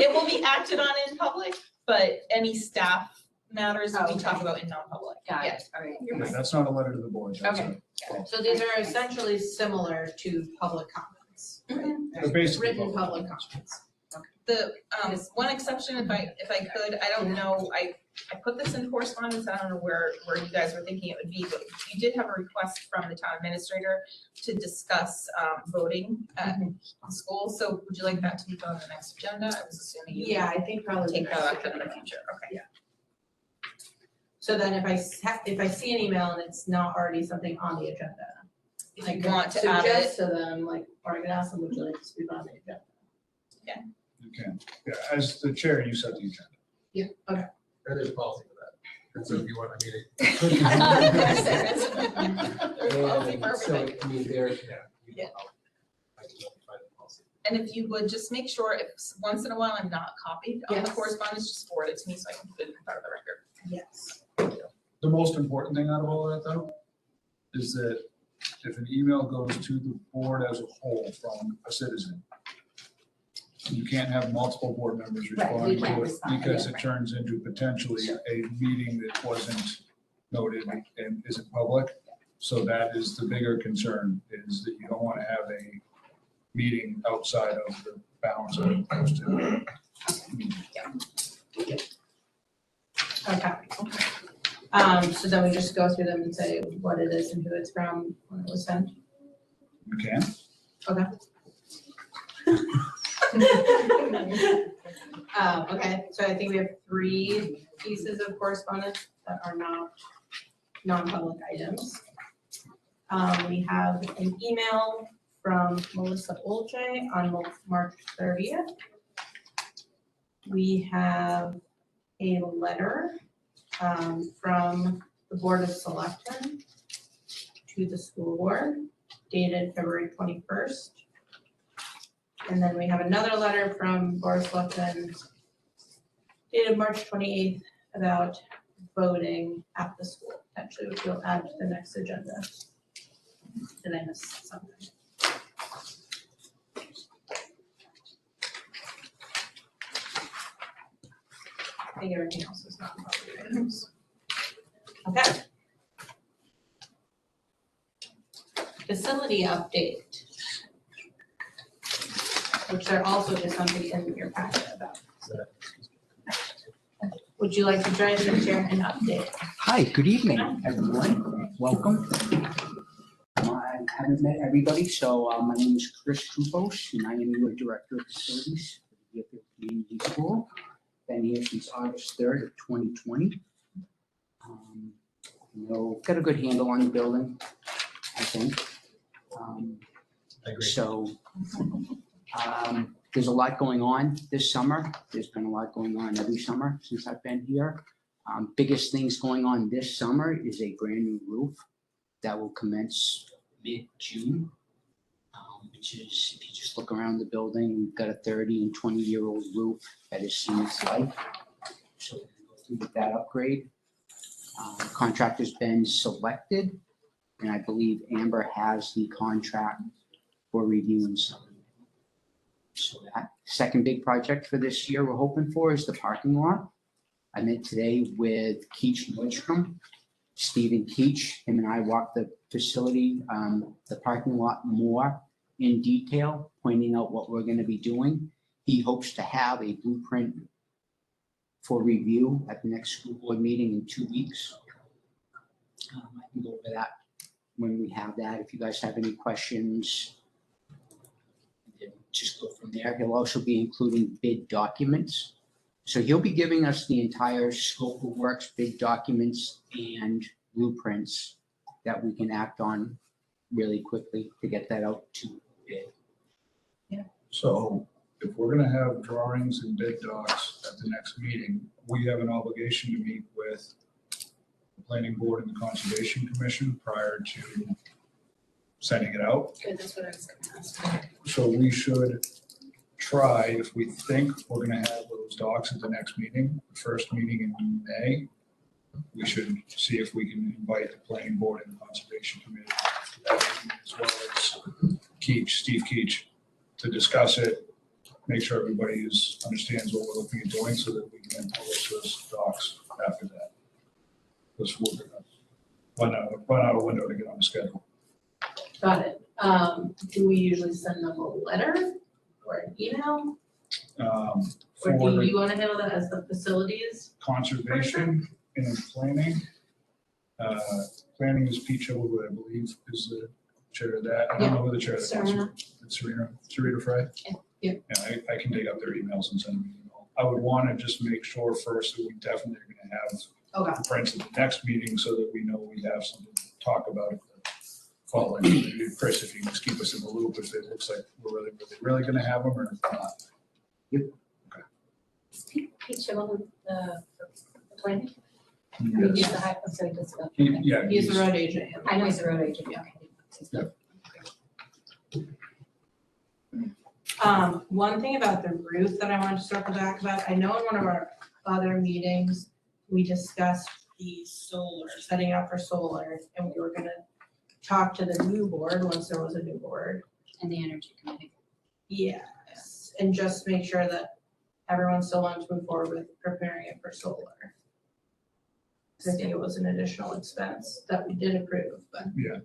it will be acted on in public, but any staff matters we talk about in non-public. Got Yeah. it, all right. Yeah, that's not a letter to the board. That's Okay. So these are essentially similar to public comments, right? They're basically Written public comments. The, one exception, if I could, I don't know, I put this in correspondence, I don't know where you guys were thinking it would be, but you did have a request from the town administrator to discuss, voting at school, so would you like that to be put on the next agenda? I was assuming you Yeah, I think probably. take the that next up in the agenda. future, okay. So then if I see an email and it's not already something on the agenda, If I you can want to add it, suggest to them, like, or I can ask them, would you like to speak on the agenda? You can. Yeah, as the chair, you set the agenda. Yeah, okay. And there's policy for that. And so if you want, I mean. There's policy for And so, everything. I mean, there, Yeah. I can notify the policy. And if you would just make sure, if once in a while I'm not copied on the Yes. correspondence, just forward it to me so I can put it in part of the record. Yes. The most important thing out of all that, though, is that if an email goes to the board as a whole from a citizen, you can't have multiple board members Right, we responding can't to it respond, because yeah, it right. turns into potentially a meeting that wasn't noted and isn't public. So that is the bigger concern, is that you don't want to have a meeting outside of the bounds of the posted meeting. Okay. So then we just go through them and say what it is and who it's from, when it was sent. You can. Okay. Okay, so I think we have 3 pieces of correspondence that are not non-public items. We have an email from Melissa Olche on March 30th. We have a letter from the Board of Selectmen to the school board dated February 21st. And then we have another letter from Board of Selectmen dated March 28th about voting at the school, actually, which we'll add to the next agenda. Did I miss something? I think everything else is not public items. Okay. Facility update. Which there also is something in your packet about. Would you like to join me and share an update? Hi, good evening, everyone. Welcome. I haven't met everybody, so my name is Chris Kupos, and I am your Director of Facilities for the Deerfield Community School. Been here since August 3rd of 2020. Got a good handle on the building, I think. I agree. So, there's a lot going on this summer. There's been a lot going on every summer since I've been here. Biggest things going on this summer is a brand new roof that will commence mid-June. Which is, if you just look around the building, we've got a 30 and 20-year-old roof that has seen its life. So we're gonna go through with that upgrade. Contractor's been selected, and I believe Amber has the contract for review and signing. So that second big project for this year we're hoping for is the parking lot. I met today with Keach Nordstrom, Stephen Keach. Him and I walked the facility, the parking lot more in detail, pointing out what we're going to be doing. He hopes to have a blueprint for review at the next school board meeting in 2 weeks. I can go over that when we have that. If you guys have any questions, just go from there. He'll also be including bid documents. So he'll be giving us the entire scope of works, bid documents, and blueprints that we can act on really quickly to get that out to bid. So if we're gonna have drawings and bid docs at the next meeting, we have an obligation to meet with the planning board and the conservation commission prior to sending it out. Good, that's what I was gonna ask. So we should try, if we think we're gonna have those docs at the next meeting, the first meeting in May, we should see if we can invite the planning board and the conservation committee to that meeting, as well as Steve Keach, to discuss it, make sure everybody understands what we're looking at doing, so that we can then publish those docs after that. Because we're gonna run out of window to get on the schedule. Got it. Do we usually send them a letter or an email? Or For do the you want to handle that as the facilities? conservation and planning, planning is Pete Chilwood, who I believe is the chair of that. I don't know who the chair of the Serena. It's Sarita Frey? Yeah. Yeah, I can dig up their emails and send them an email. I would want to just make sure first that we definitely are going to have Okay. prints at the next meeting, so that we know we have something to talk about at the following. Chris, if you can just keep us in the loop if it looks like we're really going to have them or not. Pete Chilwell, the planning? Yes. He's the high, I'm sorry, just, Yeah. He's the road agent. I know he's the road agent, yeah. One thing about the roof that I wanted to circle back about, I know in one of our other meetings, we discussed the solar, setting up for solar, and we were gonna talk to the new board once there was a new board. And the energy committee. Yes, and just make sure that everyone still wants to move forward with preparing it for solar. 'Cause I think it was an additional expense that we did approve, but Yeah.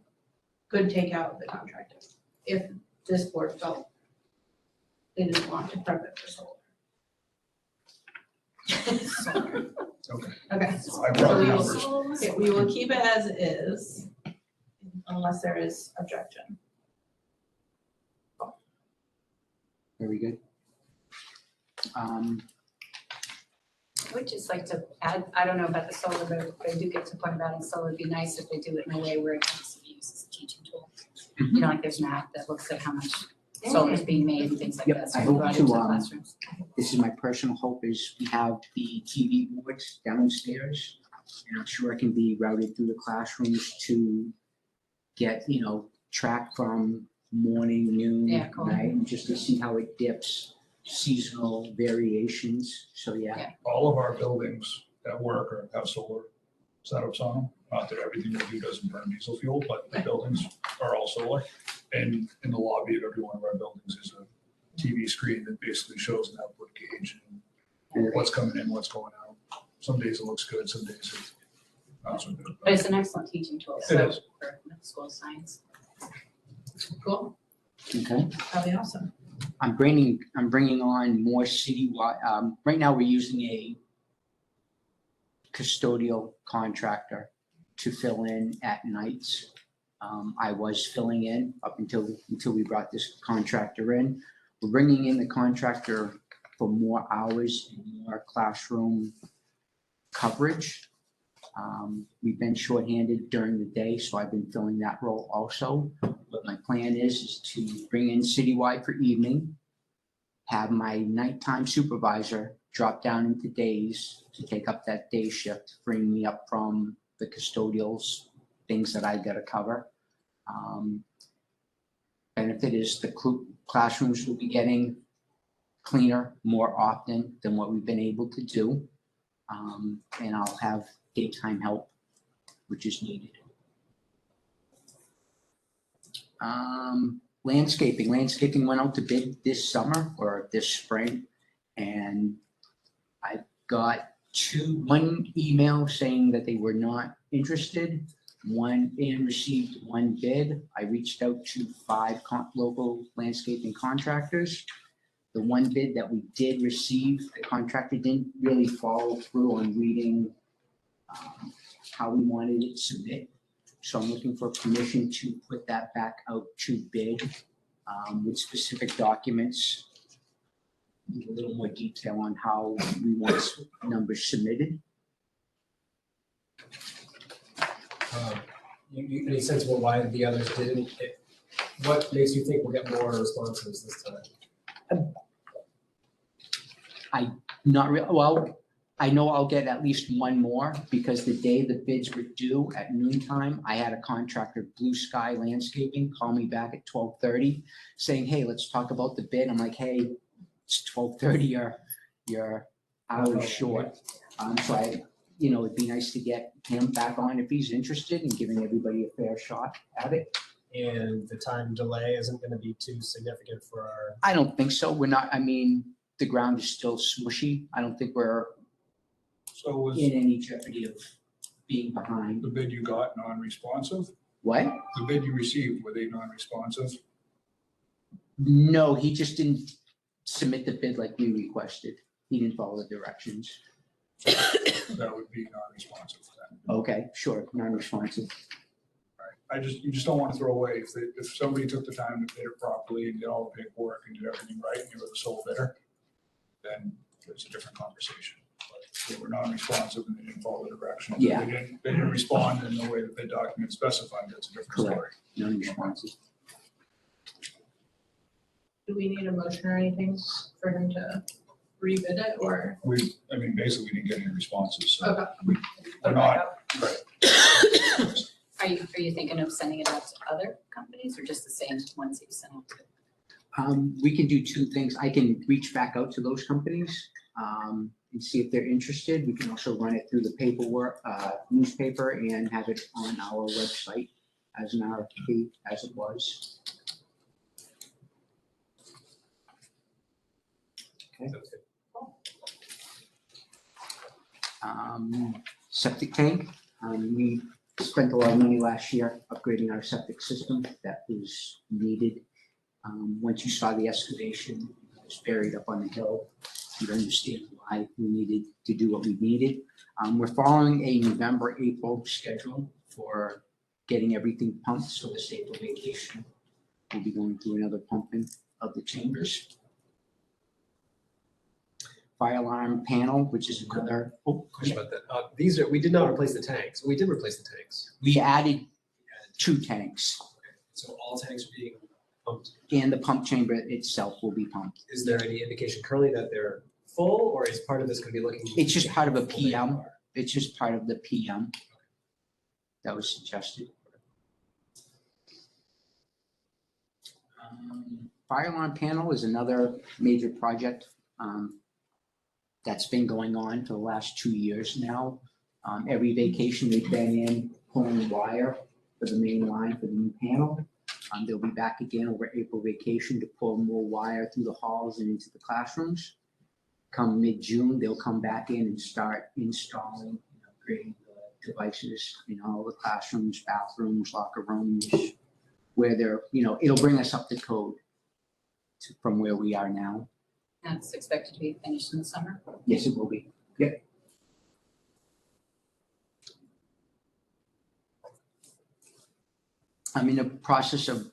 could take out the contract if this board felt they didn't want to prep it for solar. Okay. Okay. I So brought the we numbers. will, we will keep it as is unless there is objection. Very good. I would just like to add, I don't know about the solar, but if they do get to the point about it, solar, it'd be nice if they do it in a way where it can be used as a teaching tool. You know, like there's an app that looks at how much solar is being made and things like Yep, that. So I we hope brought it to, the classrooms. This is my personal hope, is we have the TV boards downstairs. And I'm sure it can be routed through the classrooms to get, track from morning, noon, Yeah, cool. night, and just to see how it dips, seasonal variations. So, yeah. All of our buildings at work have solar setups on them. Not that everything we do doesn't burn diesel fuel, but the buildings are all solar. And in the lobby of every one of our buildings is a TV screen that basically shows an output gauge and what's coming in, what's going out. Some days it looks good, some days it's not so good. But it's an excellent teaching tool, It so is. for middle school science. Cool, Okay. that'd be awesome. I'm bringing on more citywide, right now we're using a custodial contractor to fill in at nights. I was filling in up until we brought this contractor in. We're bringing in the contractor for more hours and more classroom coverage. We've been shorthanded during the day, so I've been filling that role also. But my plan is to bring in citywide for evening, have my nighttime supervisor drop down into days to take up that day shift, freeing me up from the custodials, things that I gotta cover. Benefit is the classrooms will be getting cleaner more often than what we've been able to do. And I'll have daytime help, which is needed. Landscaping went out to bid this summer or this spring. And I got one email saying that they were not interested, and received one bid. I reached out to 5 local landscaping contractors. The one bid that we did receive, the contractor didn't really follow through on reading how we wanted it submitted. So I'm looking for permission to put that back out to bid with specific documents, with a little more detail on how we want numbers submitted. Any sense of why the others didn't? What makes you think we'll get more responses this time? Not real, well, I know I'll get at least one more because the day the bids were due at noontime, I had a contractor, Blue Sky Landscaping, call me back at 12:30 saying, hey, let's talk about the bid. I'm like, hey, it's 12:30, you're hours short. So it'd be nice to get him back on if he's interested in giving everybody a fair shot at it. And the time delay isn't gonna be too significant for our, I don't think so. We're not, the ground is still smushy. I don't think we're So was in any jeopardy of being behind. the bid you got non-responsive? What? The bid you received, were they non-responsive? No, he just didn't submit the bid like we requested. He didn't follow the directions. That would be non-responsive then. Okay, sure, non-responsive. You just don't want to throw away, if somebody took the time to bid it properly and did all the paperwork and did everything right, and you were the sole bidder, then it's a different conversation. But if they were non-responsive and they didn't follow the directions, Yeah. they didn't respond in the way that the document specified, that's a different story. Correct. Non-responsive. Do we need a motion or anything for him to rebid it or? Basically, we didn't get any responses, so Okay. we're not, right. Are you thinking of sending it out to other companies or just the same ones that you sent out to? We can do two things. I can reach back out to those companies and see if they're interested. We can also run it through the paperwork, newspaper and have it on our website as an RFP as it was. Okay. Septic tank, we spent a lot of money last year upgrading our septic system. That was needed. Once you saw the excavation, it was buried up on the hill. You understand why we needed to do what we needed. We're following a November, April schedule for getting everything pumped, so this April vacation, we'll be going through another pumping of the chambers. Fire alarm panel, which is another, question about that. We did not replace the tanks. We did replace the tanks. we added 2 tanks, So all tanks are being pumped. and the pump chamber itself will be pumped. Is there any indication currently that they're full, or is part of this gonna be looking? It's just part of a PM. It's just part of the PM that was suggested. Fire alarm panel is another major project that's been going on for the last 2 years now. Every vacation they've been in pulling wire for the main line for the new panel. They'll be back again over April vacation to pull more wire through the halls and into the classrooms. Come mid-June, they'll come back in and start installing, upgrading the devices in all the classrooms, bathrooms, locker rooms, where they're, it'll bring us up to code from where we are now. That's expected to be finished in the summer? Yes, it will be. Yep. I'm in the process of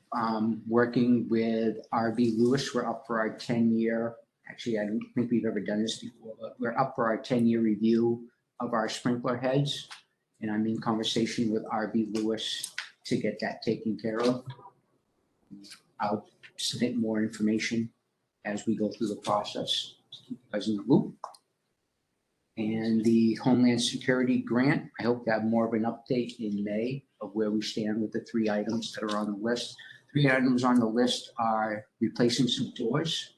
working with RB Lewis. We're up for our 10-year, actually, I don't think we've ever done this before, but we're up for our 10-year review of our sprinkler heads. And I'm in conversation with RB Lewis to get that taken care of. I'll submit more information as we go through the process, to keep you guys in the loop. And the Homeland Security grant, I hope to have more of an update in May of where we stand with the 3 items that are on the list. 3 items on the list are replacing some doors,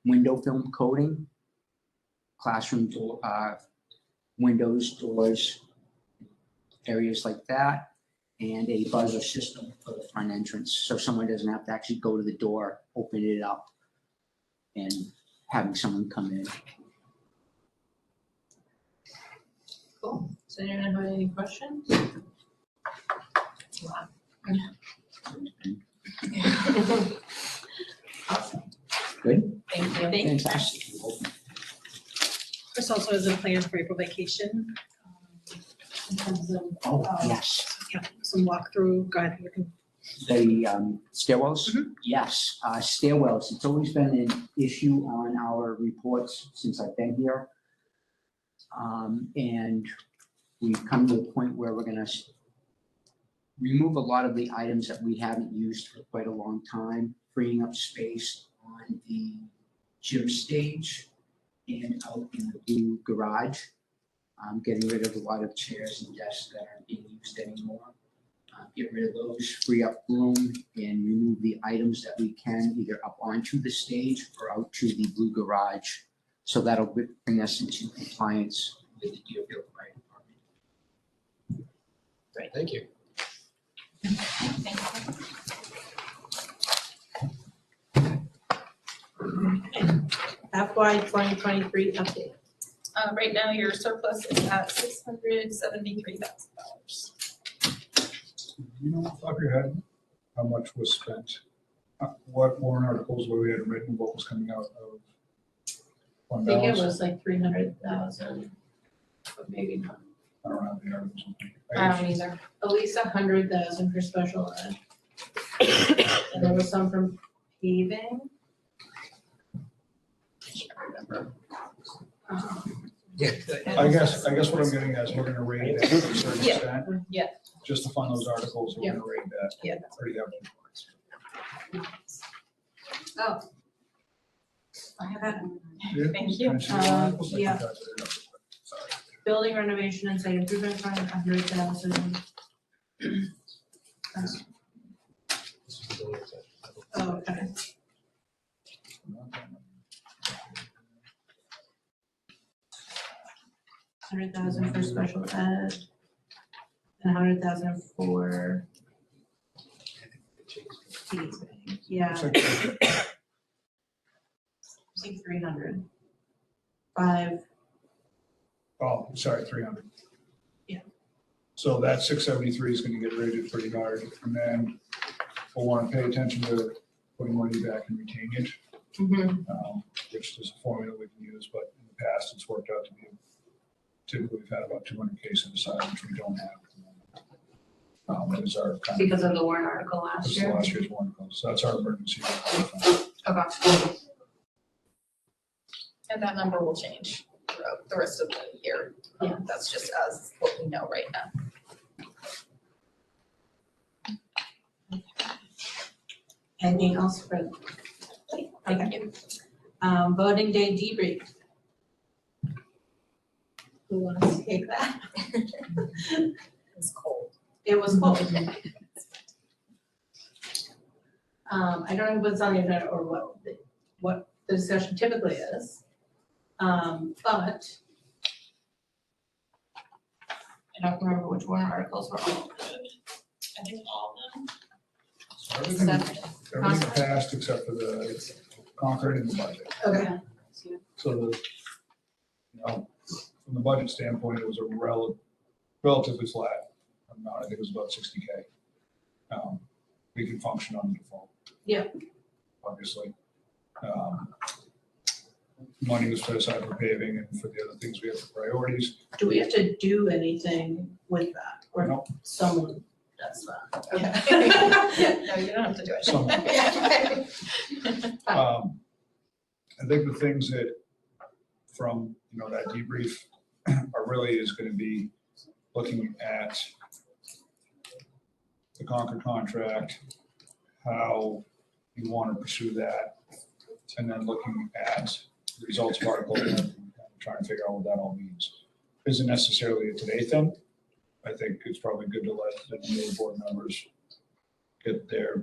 window film coating, classroom door, windows, doors, areas like that, and a buzzer system for the front entrance, so someone doesn't have to actually go to the door, open it up, and having someone come in. Cool. Does anyone have any questions? Wow. Good? Thank you. Fantastic. Chris also has a plan for April vacation. In terms of, Oh, yes. yeah, some walkthrough, go ahead, you can. The stairwells? Yes, stairwells. It's always been an issue on our reports since I've been here. And we've come to the point where we're gonna remove a lot of the items that we haven't used for quite a long time, freeing up space on the gym stage and out in the blue garage. Getting rid of a lot of chairs and desks that aren't being used anymore. Get rid of those, free up room, and remove the items that we can either up onto the stage or out to the blue garage. So that'll bring us into compliance with the Deerfield Fire Department. Thank you. FY 2023 update. Right now, your surplus is at $673,000. You know, off the top of your head, how much was spent? What warrant articles were we had written, what was coming out of I fund think it balance? was like 300,000, but maybe not. I don't have the articles. I don't either. At least 100,000 for special ed. And there was some from paving. I can't remember. Yeah. I guess what I'm getting at is we're gonna rate that to a certain Yeah. extent. Yeah. Just to fund those articles, we're gonna rate that. Yeah. Pretty heavily. Oh. I have that. Thank you. Can I see the articles? I Yeah. can calculate it up. Sorry. Building renovation and site improvement fund, 100,000. Oh, okay. $100,000 for special ed. And 100,000 for paving. Yeah, Looks like- I think 300. 5, Oh, sorry, 300. Yeah. So that 673 is gonna get rated pretty hard, and then we'll wanna pay attention to putting money back in retainage, which is a formula we can use, but in the past, it's worked out to be, typically, we've had about 200K set aside, which we don't have. That is our kind of. because of the warrant article last This is year. last year's warrant article, so that's our emergency. Okay. And that number will change throughout the rest of the year. That's just as what we know right now. Anything else for? Thank you. Voting day debrief. Who wants to take that? It's cold. It was cold. I don't know what's on the agenda or what the discussion typically is. But I don't remember which warrant articles were all good. I think all of them. Everything passed except for the Concord and the budget. Okay. So the, you know, from the budget standpoint, it was a relatively flat amount. I think it was about 60K. We can function on the default. Yeah. Obviously. Money was set aside for paving and for the other things we have for priorities. Do we have to do anything with that? Or No. someone does that? Okay. No, you don't have to do it. Someone. I think the things that from, that debrief are really is gonna be looking at the Concord contract, how you want to pursue that, and then looking at the results of Article 11, trying to figure out what that all means. Isn't necessarily a today thing. I think it's probably good to let the new board members get their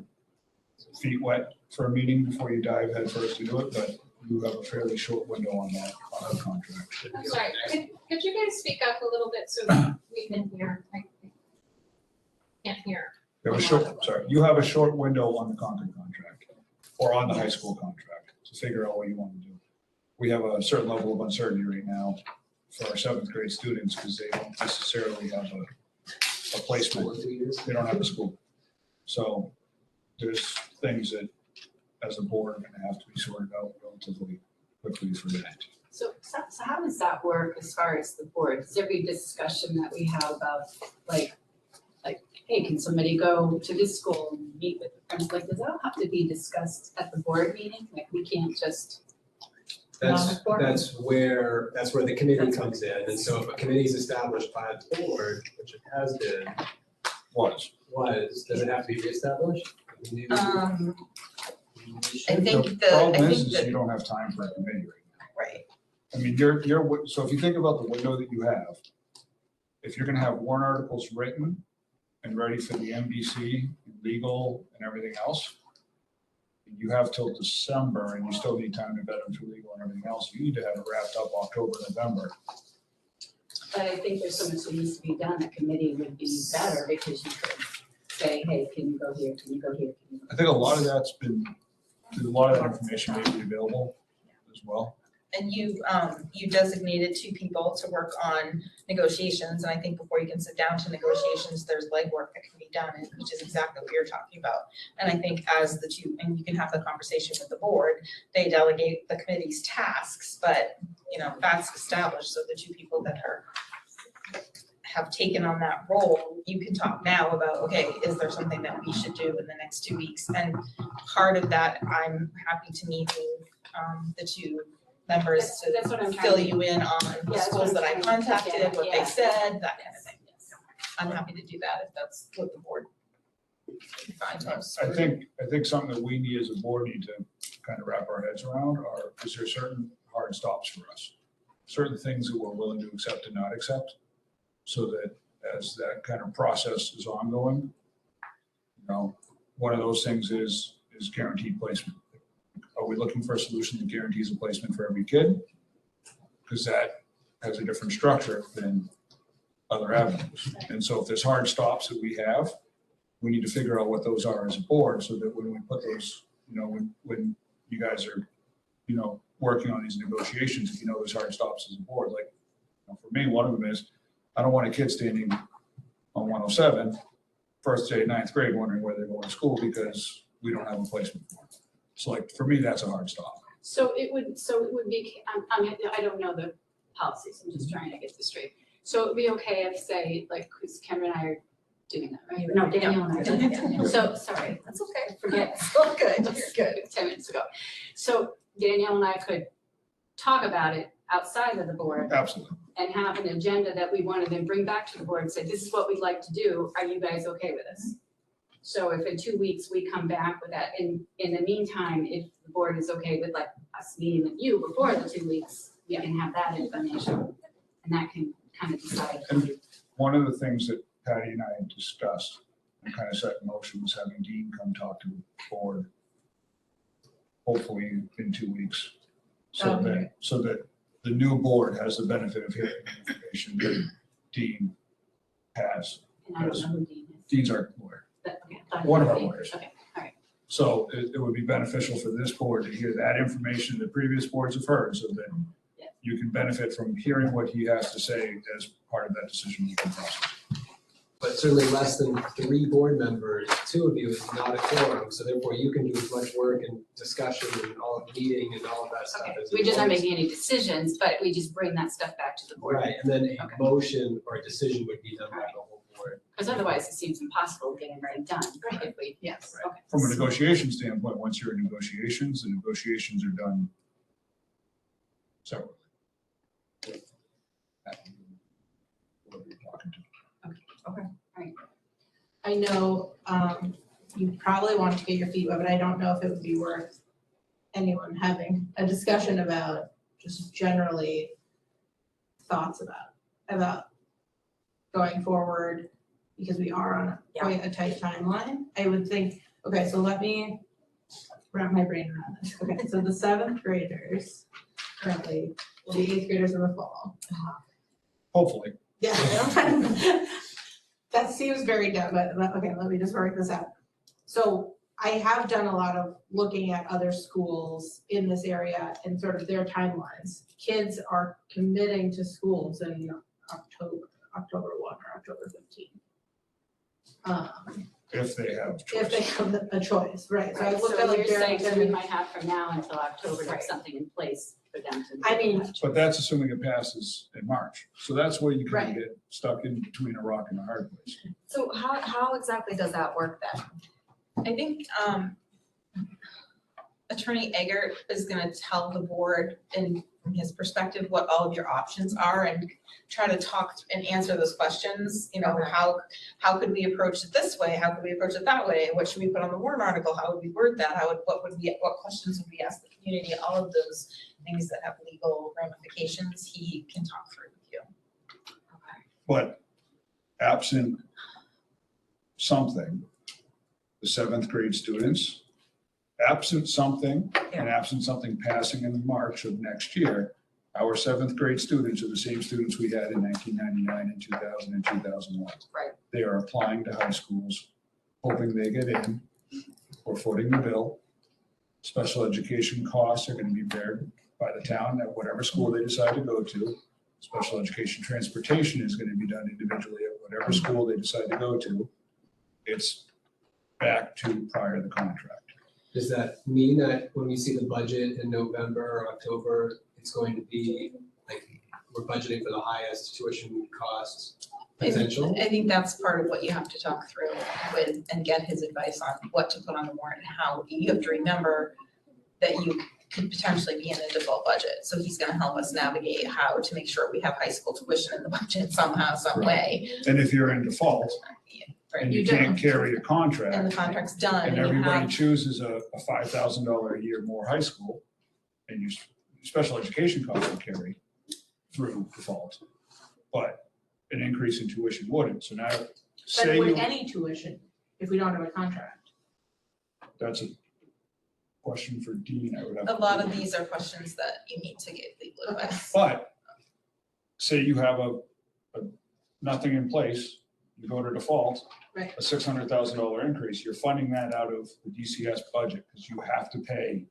feet wet for a meeting before you dive headfirst into it, but you have a fairly short window on that contract. I'm sorry, could you guys speak up a little bit so that we can hear? I can't hear. You have a short window on the Concord contract or on the high school contract to figure out what you want to do. We have a certain level of uncertainty right now for our seventh grade students because they don't necessarily have a placement. They don't have a school. So there's things that as a board are gonna have to be sorted out relatively quickly for that. So how does that work as far as the board? Is every discussion that we have about like, hey, can somebody go to this school and meet with the principal? Like, does that have to be discussed at the board meeting? Like, we can't just. That's where the committee comes in, and so if a committee is established by the board, which it has been. Was, does it have to be reestablished? I think The the, I problem think is that, you don't have time for a committee right now. right, I mean, so if you think about the window that you have, if you're gonna have warrant articles written and ready for the MBC, legal and everything else, you have till December and you still need time to vet them through legal and everything else. You need to have it wrapped up October, November. But I think there's so much that needs to be done, a committee would be better because you could say, hey, can you go here, can you go here, can you go? I think a lot of that's been, a lot of that information may be available as well. and you designated 2 people to work on negotiations, and I think before you can sit down to negotiations, there's legwork that can be done, which is exactly what you're talking about. And I think as the 2, and you can have the conversation with the board, they delegate the committee's tasks, but, you know, that's established, so the 2 people that have taken on that role, you can talk now about, okay, is there something that we should do in the next 2 weeks? And part of that, I'm happy to meet with the 2 members That's what I'm to trying fill to- you in on the that's what schools I'm that I trying to contacted, get at, what they yeah. said, that kind of thing. I'm happy to do that if that's what the board finds. I think something that we need as a board need to kind of wrap our heads around are, is there certain hard stops for us? Certain things that we're willing to accept and not accept, so that as that kind of process is ongoing, you know, one of those things is guaranteed placement. Are we looking for a solution that guarantees a placement for every kid? Because that has a different structure than other avenues. And so if there's hard stops that we have, we need to figure out what those are as a board, so that when we put those, you know, when you guys are, you know, working on these negotiations, if you know there's hard stops as a board, like, you know, for me, one of them is, I don't want a kid standing on 107, first day, 9th grade, wondering where they're going to school because we don't have a placement for them. So like, for me, that's a hard stop. So it would be, I mean, I don't know the policies, I'm just trying to get this straight. So it would be okay if, say, like, because Cameron and I are doing that, right? No, Danielle and I are doing that. So, sorry. That's okay. Forget. It's all good, you're good. 10 minutes ago. So Danielle and I could talk about it outside of the board Absolutely. and have an agenda that we want to then bring back to the board and say, this is what we'd like to do. Are you guys okay with this? So if in 2 weeks we come back with that, in the meantime, if the board is okay with like us meeting with you before the 2 weeks, we can have that information. And that can kind of decide. And one of the things that Patty and I had discussed and kind of set in motion was having Dean come talk to the board, hopefully in 2 weeks. So that the new board has the benefit of hearing the information that Dean has. And I don't know who Dean is. Dean's our lawyer, But, okay, I thought one of he our was Dean. lawyers. Okay, all right. So it would be beneficial for this board to hear that information that previous boards have heard, so that Yeah. you can benefit from hearing what he has to say as part of that decision-making process. But certainly less than 3 board members, 2 of you is not a quorum, so therefore you can do as much work and discussion and all of meeting and all of that stuff as you We're just not want. making any decisions, but we just bring that stuff back to the board. Right, and then a Okay. motion or a decision would be done by the whole board. Because otherwise it seems impossible getting everything done if we, Yes. okay. From a negotiation standpoint, once you're in negotiations, the negotiations are done separately. Whoever you're talking to. I know, you probably want to get your feet wet, but I don't know if it would be worth anyone having a discussion about just generally thoughts about going forward, because we are on quite a tight timeline. I would think, okay, so let me wrap my brain around this. Okay, so the 7th graders currently, will be 8th graders in the fall. Hopefully. Yeah. That seems very dumb, but okay, let me just work this out. So I have done a lot of looking at other schools in this area and sort of their timelines. Kids are committing to schools in October 1 or October 15. If they have choice. If they have a choice, right? So I Right, looked so at like you're saying that we Barrington. might have from now until October to have Right. something in place for them to. I mean, But that's assuming it passes in March. So that's where you kind Right. of get stuck in between a rock and a hard place. So how exactly does that work then? I think Attorney Eggert is gonna tell the board in from his perspective, what all of your options are and try to talk and answer those questions. You know, how could we approach it this way? How could we approach it that way? What should we put on the warrant article? How would we word that? What questions would we ask the community? All of those things that have legal ramifications, he can talk through with you. But absent something, the seventh grade students, absent something, and absent something passing in March of next year, our seventh grade students are the same students we had in 1999 and 2000 and 2001. Right. They are applying to high schools, hoping they get in, or footing the bill. Special education costs are going to be bared by the town at whatever school they decide to go to. Special education transportation is going to be done individually at whatever school they decide to go to. It's back to prior to the contract. Does that mean that when we see the budget in November or October, it's going to be like, we're budgeting for the highest tuition cost potential? I think that's part of what you have to talk through with and get his advice on what to put on the warrant and how. You have to remember that you could potentially be in a default budget. So he's gonna help us navigate how to make sure we have high school tuition in the budget somehow, some way. And if you're in default Right, and you can't carry a contract. and the contract's done And and you everybody have, chooses a $5,000 a year more high school, and your special education costs will carry through default, but an increase in tuition wouldn't. So now, But say would you, any tuition if we don't have a contract? that's a question for Dean, I would have. a lot of these are questions that you need to get legal advice. But say you have a nothing in place, you go to default. Right. A $600,000 increase, you're funding that out of the DCS budget because you have to pay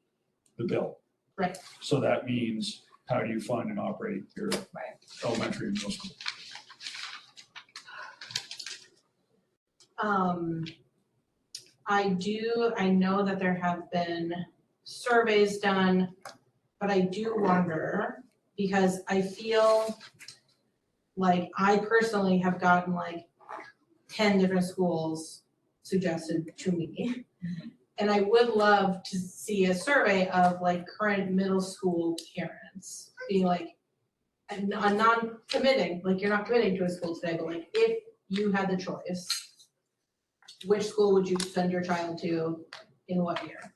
the bill. Right. So that means, how do you fund and operate your elementary and middle school? I know that there have been surveys done, but I do wonder, because I feel like I personally have gotten like 10 different schools suggested to me. And I would love to see a survey of like current middle school parents being like, and non-committing, like you're not committing to a school today, but like if you had the choice, which school would you send your child to in what year?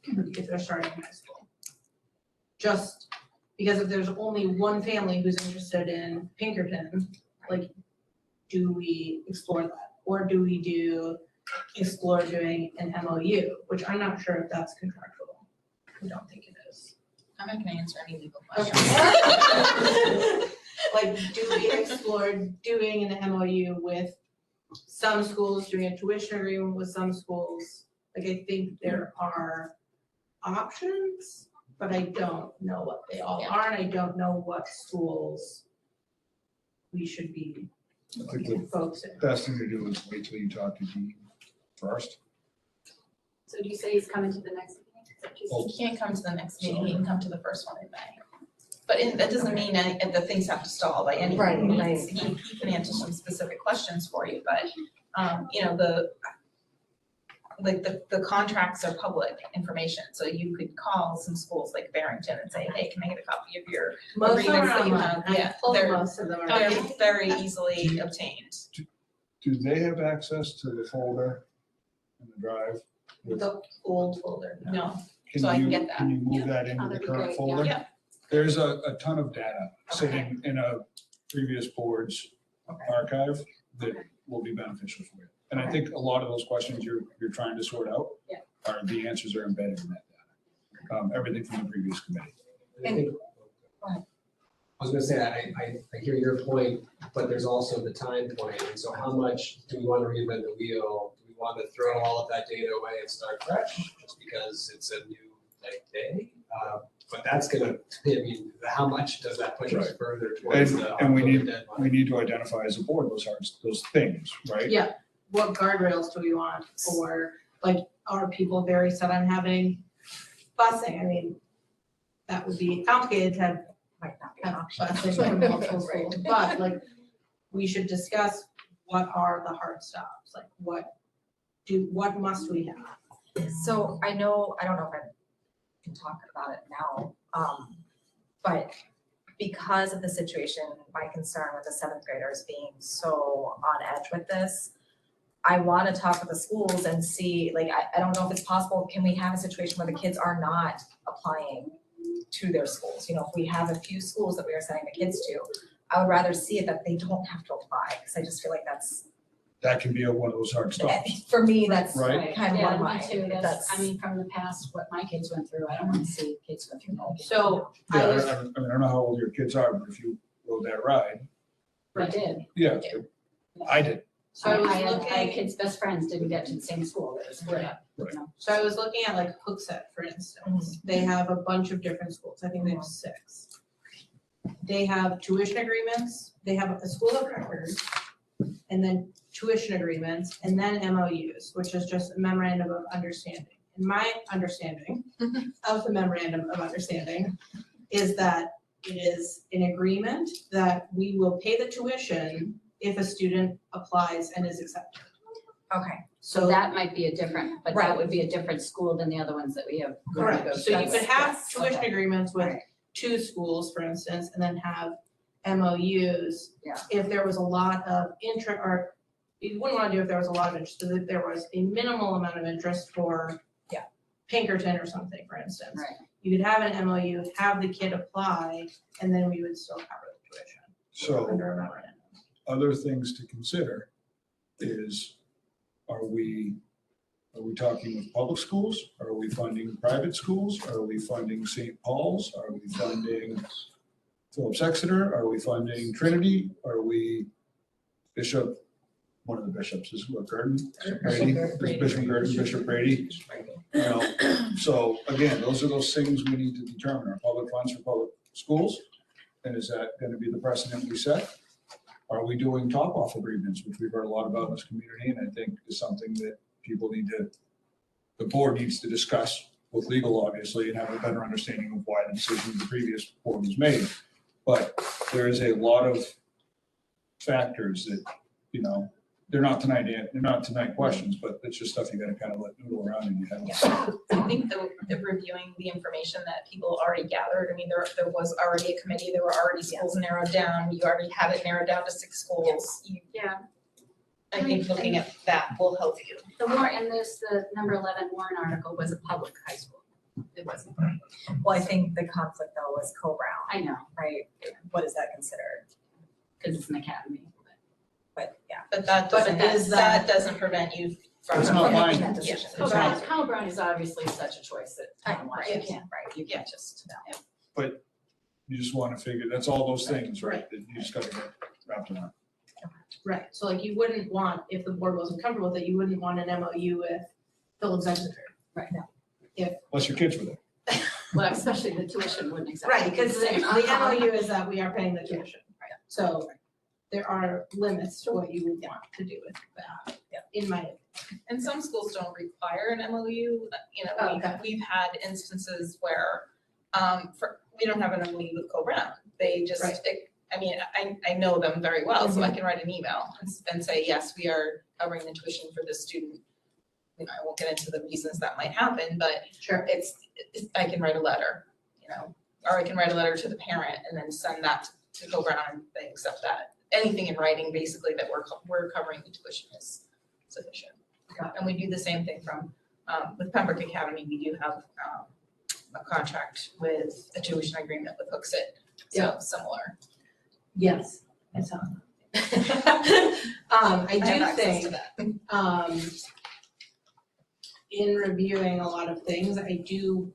If they're starting high school. Just because if there's only one family who's interested in Pinkerton, like, do we explore that? Or do we explore doing an MOU, which I'm not sure if that's contractual. I don't think it is. I'm not gonna answer any legal questions. Like, do we explore doing an MOU with some schools, doing a tuition agreement with some schools? Like, I think there are options, but I don't know what they all are, and I don't know what schools we should be I think the focusing. best thing to do is wait till you talk to Dean first. So do you say he's coming to the next meeting? Is that what you said? He can't come to the next meeting, he can come to the first one in May. But that doesn't mean the things have to stall by any means. He can answer some specific questions for you, but, you know, the contracts are public information, so you could call some schools like Barrington and say, hey, can I get a copy of your Most of them agreements are that you online. have? I Yeah, pulled they're, most of them. they're very easily obtained. Do they have access to the folder in the drive? The old folder. No, so I can get that. Can you move that into the that'd be current great, folder? Yeah. There's a ton of data sitting in a previous board's archive that will be beneficial for you. And I think a lot of those questions you're trying to sort out are, the answers are embedded in that data. Everything from the previous committee. I think- I was gonna say, I hear your point, but there's also the time point, and so how much do we want to reinvent the wheel? Do we want to throw all of that data away and start fresh, just because it's a new day? But that's gonna, I mean, how much does that push us Right. further towards the And we October need, deadline? we need to identify as a board those things, right? Yeah, what guardrails do we want? Or like, are people very set on having busing? I mean, that would be complicated to have busing from multiple schools, but like, we should discuss what are the hard stops, like what must we have? So I know, I don't know if I can talk about it now, But because of the situation, my concern with the seventh graders being so on edge with this, I want to talk with the schools and see, like, I don't know if it's possible, can we have a situation where the kids are not applying to their schools? You know, if we have a few schools that we are sending the kids to, I would rather see it that they don't have to apply, because I just feel like That can be one of those hard stops. for me, that's Right. kind of one of Yeah, mine. me too. That's, I mean, from the past, what my kids went through, I don't want to see kids go through that. So Yeah, I was, I mean, I don't know how old your kids are, but if you rode that ride, I did. yeah, I did. So I was I had looking- kids' best friends didn't get to the same school, it was split up, you Right. know. so I was looking at like Hooksett, for instance. They have a bunch of different schools. I think they have 6. They have tuition agreements, they have a school of record, and then tuition agreements, and then MOUs, which is just a memorandum of understanding. And my understanding of the memorandum of understanding is that it is an agreement that we will pay the tuition if a student applies and is accepted. Okay. So that might be a different, but that Right. would be a different school than the other ones that we have. Correct, so you could have Yes, tuition okay. agreements with Right. 2 schools, for instance, and then have MOUs. Yeah. If there was a lot of interest, or you wouldn't wanna do if there was a lot of interest, but if there was a minimal amount of interest for, Pinkerton or something, for instance. Right. You could have an MOU, have the kid apply, and then we would still cover the tuition So under a memorandum. other things to consider is, are we talking with public schools? Are we funding private schools? Are we funding St. Paul's? Are we funding Phillips Exeter? Are we funding Trinity? Are we Bishop, one of the bishops is what, Burton? Brady? Is Bishop Burton, Bishop Brady? You know, so again, those are those things we need to determine. Are public funds for public schools? And is that gonna be the precedent we set? Are we doing top-off agreements, which we've heard a lot about in this community, and I think is something that people need to, the board needs to discuss with legal, obviously, and have a better understanding of why the decision of the previous board was made. But there is a lot of factors that, you know, they're not tonight questions, but it's just stuff you gotta kind of let noodle around in your head. I think the reviewing the information that people already gathered, I mean, there was already a committee, there were already schools narrowed down, you already had it narrowed down to 6 schools. Yeah. I think looking at that will help you. The warrant, and the number 11 warrant article was a public high school. It wasn't. Well, I think the conflict though was Co-Brown, I know, right? What is that considered? because it's an academy. But yeah. But that But doesn't, is that doesn't prevent you from. It's not From making mine. that decision. Yes. It's Brown, not- Kyle Brown is obviously such a choice that town-wide, you Right, can't. right, you can't just, no. But you just wanna figure, that's all those things, right, that you just gotta get wrapped around. Right, so like you wouldn't want, if the board wasn't comfortable with it, you wouldn't want an MOU with Phillips Exeter. Right. Unless your kids were there. Well, especially the tuition wouldn't exactly. Right, because the MOU is that we are paying the tuition. Right. So there are limits to what you would want to do with that, in my opinion. And some schools don't require an MOU, you know, Oh, okay. we've had instances where, we don't have an MOU with Co-Brown. They just, Right. I mean, I know them very well, so I can write an email and say, yes, we are covering the tuition for this student. You know, I won't get into the reasons that might happen, but Sure. I can write a letter, you know, or I can write a letter to the parent and then send that to Co-Brown and they accept that. Anything in writing, basically, that we're covering the tuition is sufficient. And we do the same thing with Pembroke Academy, we do have, a contract with a tuition agreement with Hooksett, so similar. Yes, I saw that. I have do access to think, that. In reviewing a lot of things, I do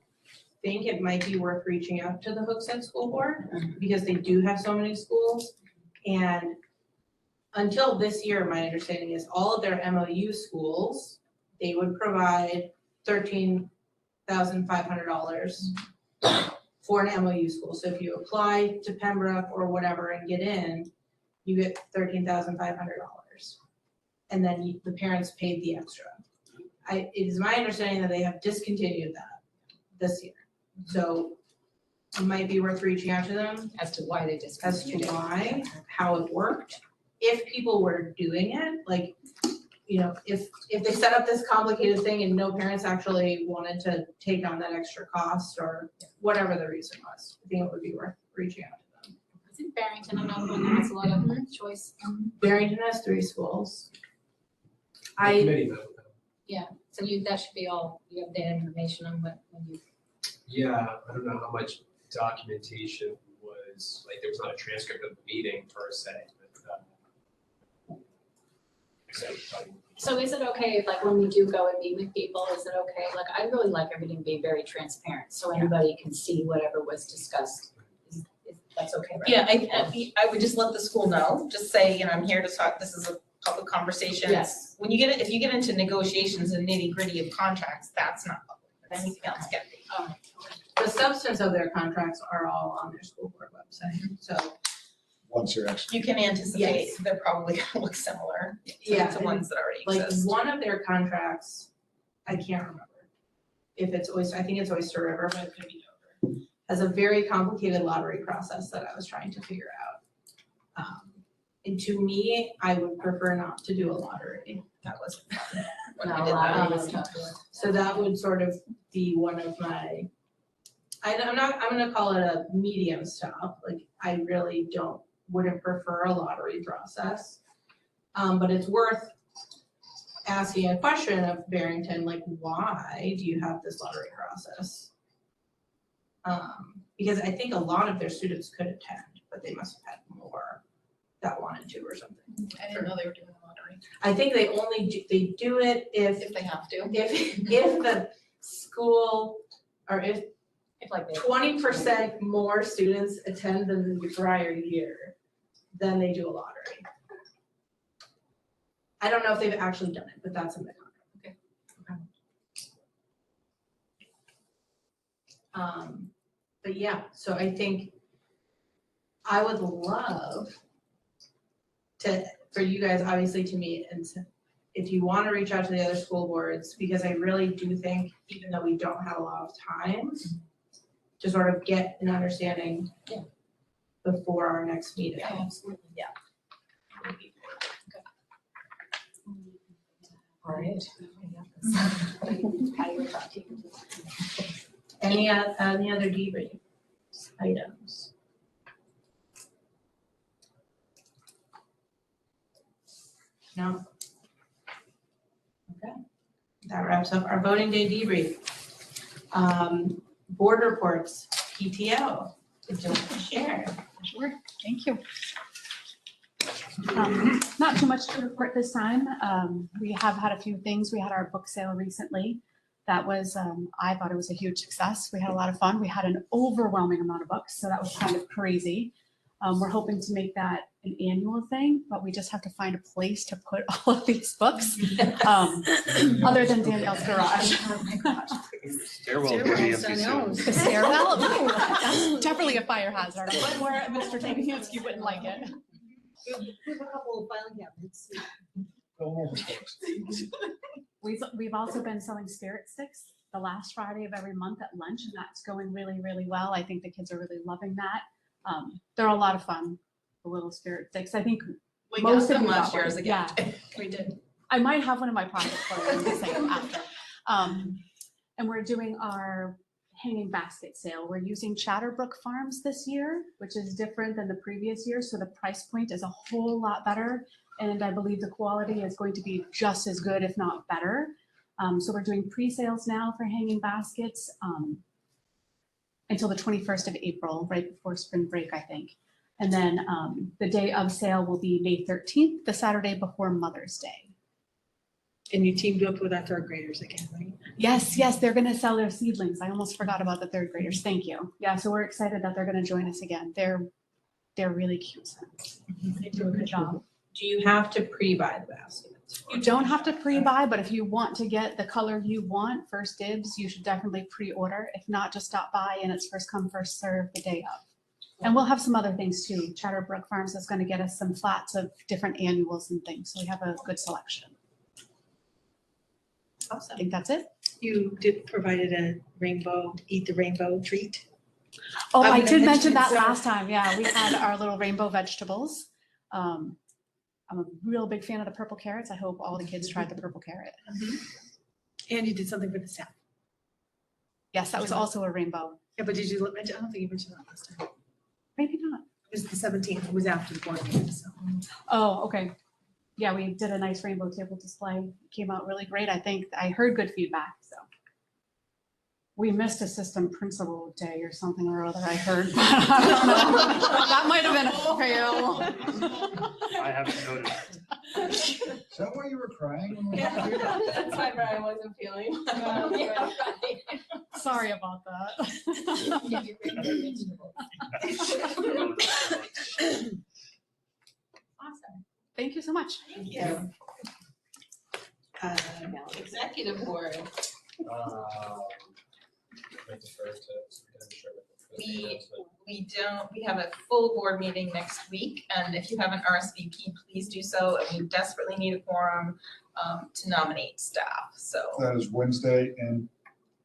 think it might be worth reaching out to the Hooksett School Board, because they do have so many schools. And until this year, my understanding is all of their MOU schools, they would provide $13,500 for an MOU school. So if you apply to Pembroke or whatever and get in, you get $13,500. And then the parents paid the extra. It is my understanding that they have discontinued that this year. So it might be worth reaching out to them As to why they discontinued as to it. why, how it worked. If people were doing it, like, you know, if they set up this complicated thing and no parents actually wanted to take on that extra cost or whatever the reason was, I think it would be worth reaching out to them. I think Barrington, another one that has a lot of choice. Barrington has 3 schools. The committee met with them. So that should be all, you have that information on when you. Yeah, I don't know how much documentation was, like, there was not a transcript of the meeting per se, but, So is it okay if, like, when we do go and meet with people, is it okay? Like, I really like everything being very transparent, so anybody can see whatever was discussed. That's okay, right? Yeah, I would just let the school know, just say, you know, I'm here to talk, this is a public conversation. Yes. When you get, if you get into negotiations and nitty gritty of contracts, that's not public, but anything else can be. the substance of their contracts are all on their school board website, so. Once you're actually. You can anticipate they're probably gonna look similar to the ones that already Like, exist. one of their contracts, I can't remember. If it's Oyster, I think it's Oyster River, but it could be Dover, has a very complicated lottery process that I was trying to figure out. And to me, I would prefer not to do a lottery. That wasn't fun. when I No, did that. lottery was tough. So that would sort of be one of my, I'm gonna call it a medium stop, like, I really wouldn't prefer a lottery process. But it's worth asking a question of Barrington, like, why do you have this lottery process? Because I think a lot of their students could attend, but they must have had more that wanted to or something. I didn't know they were doing a lottery. I think they only they do it If they have to. if the school, or if like 20% more students attend than the prior year, then they do a lottery. I don't know if they've actually done it, but that's in the contract. Okay. But yeah, so I think I would love for you guys obviously to meet, and if you want to reach out to the other school boards, because I really do think, even though we don't have a lot of time, to sort of get an understanding before our next meeting. Yeah, absolutely. Yeah. All right. Any other debrief items? No? Okay, that wraps up our voting day debrief. Board reports, PTO, would you like to share? Sure, thank you. Not too much to report this time. We have had a few things. We had our book sale recently. That was, I thought it was a huge success. We had a lot of fun. We had an overwhelming amount of books, so that was kind of crazy. We're hoping to make that an annual thing, but we just have to find a place to put all of these books, other than Danielle's garage. Oh my gosh. Stairwell could be empty soon. The stairwell? That's definitely a fire hazard. I'm sure Mr. Danielski wouldn't like it. We have a couple of filing cabinets. We've also been selling spirit sticks the last Friday of every month at lunch, and that's going really, really well. I think the kids are really loving that. They're a lot of fun, the little spirit sticks. I think We most got of them you got last year one. as a Yeah. gift. We did. I might have one in my pocket for you to say after. And we're doing our hanging basket sale. We're using Chatterbrook Farms this year, which is different than the previous year. So the price point is a whole lot better. And I believe the quality is going to be just as good, if not better. So we're doing pre-sales now for hanging baskets until the 21st of April, right before spring break, I think. And then the day of sale will be May 13th, the Saturday before Mother's Day. And you teamed up with our third graders again, right? Yes, they're going to sell their seedlings. I almost forgot about the third graders. Thank you. Yeah, so we're excited that they're going to join us again. They're really cute. They do a good job. Do you have to pre-buy the baskets? You don't have to pre-buy, but if you want to get the color you want, first dibs, you should definitely pre-order. If not, just stop by and it's first come, first serve the day of. And we'll have some other things too. Chatterbrook Farms is going to get us some flats of different annuals and things. So we have a good selection. Awesome. I think that's it. You provided a eat the rainbow treat. Oh, I'm I gonna did mention that so- last time. Yeah, we had our little rainbow vegetables. I'm a real big fan of the purple carrots. I hope all the kids tried the purple carrot. And you did something for the staff. Yes, that was also a rainbow. Yeah, but did you, I don't think you mentioned that last time. Maybe not. It was the 17th, it was after the board meeting, so. Oh, okay. Yeah, we did a nice rainbow table display. It came out really great. I think I heard good feedback, so. We missed assistant principal day or something or other, I heard. I don't know. That might have been a fail. I haven't noticed. Is that why you were crying? when we were here? That's why Brian wasn't feeling. Sorry about that. Awesome. Thank you so much. Thank you. Executive board. I defer to Superintendent Sherman for the We, announcement. we have a full board meeting next week, and if you have an RSVP, please do so, and we desperately need a quorum to nominate staff, so. That is Wednesday in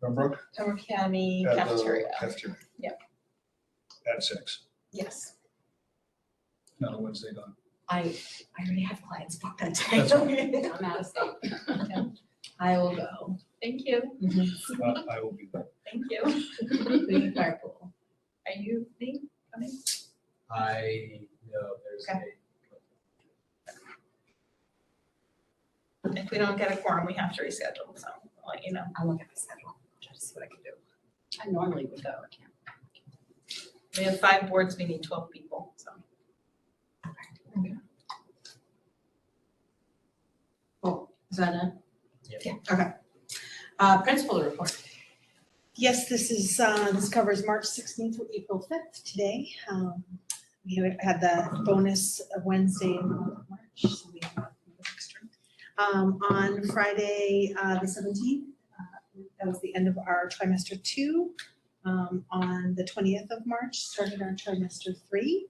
Pembroke Pembroke County at the cafeteria, cafeteria. Yep. At 6, yes. not a Wednesday done. I already have clients booked that day. That's fine. I'm out of state. I will go. Thank you, I will be there. thank you. We can carpool. Are you, Nate, coming? I know there's Okay. a. If we don't get a quorum, we have to reschedule, so I'll let you know. I'll look at my schedule, try to see what I can do. I normally would go, I can't. We have 5 boards, we need 12 people, so. Cool. Is that it? Yeah. Okay. Principal report. Yes, this covers March 16th through April 5th today. We had the bonus of Wednesday in March, so we have a little extra. On Friday, the 17th, that was the end of our trimester 2. On the 20th of March, started our trimester 3.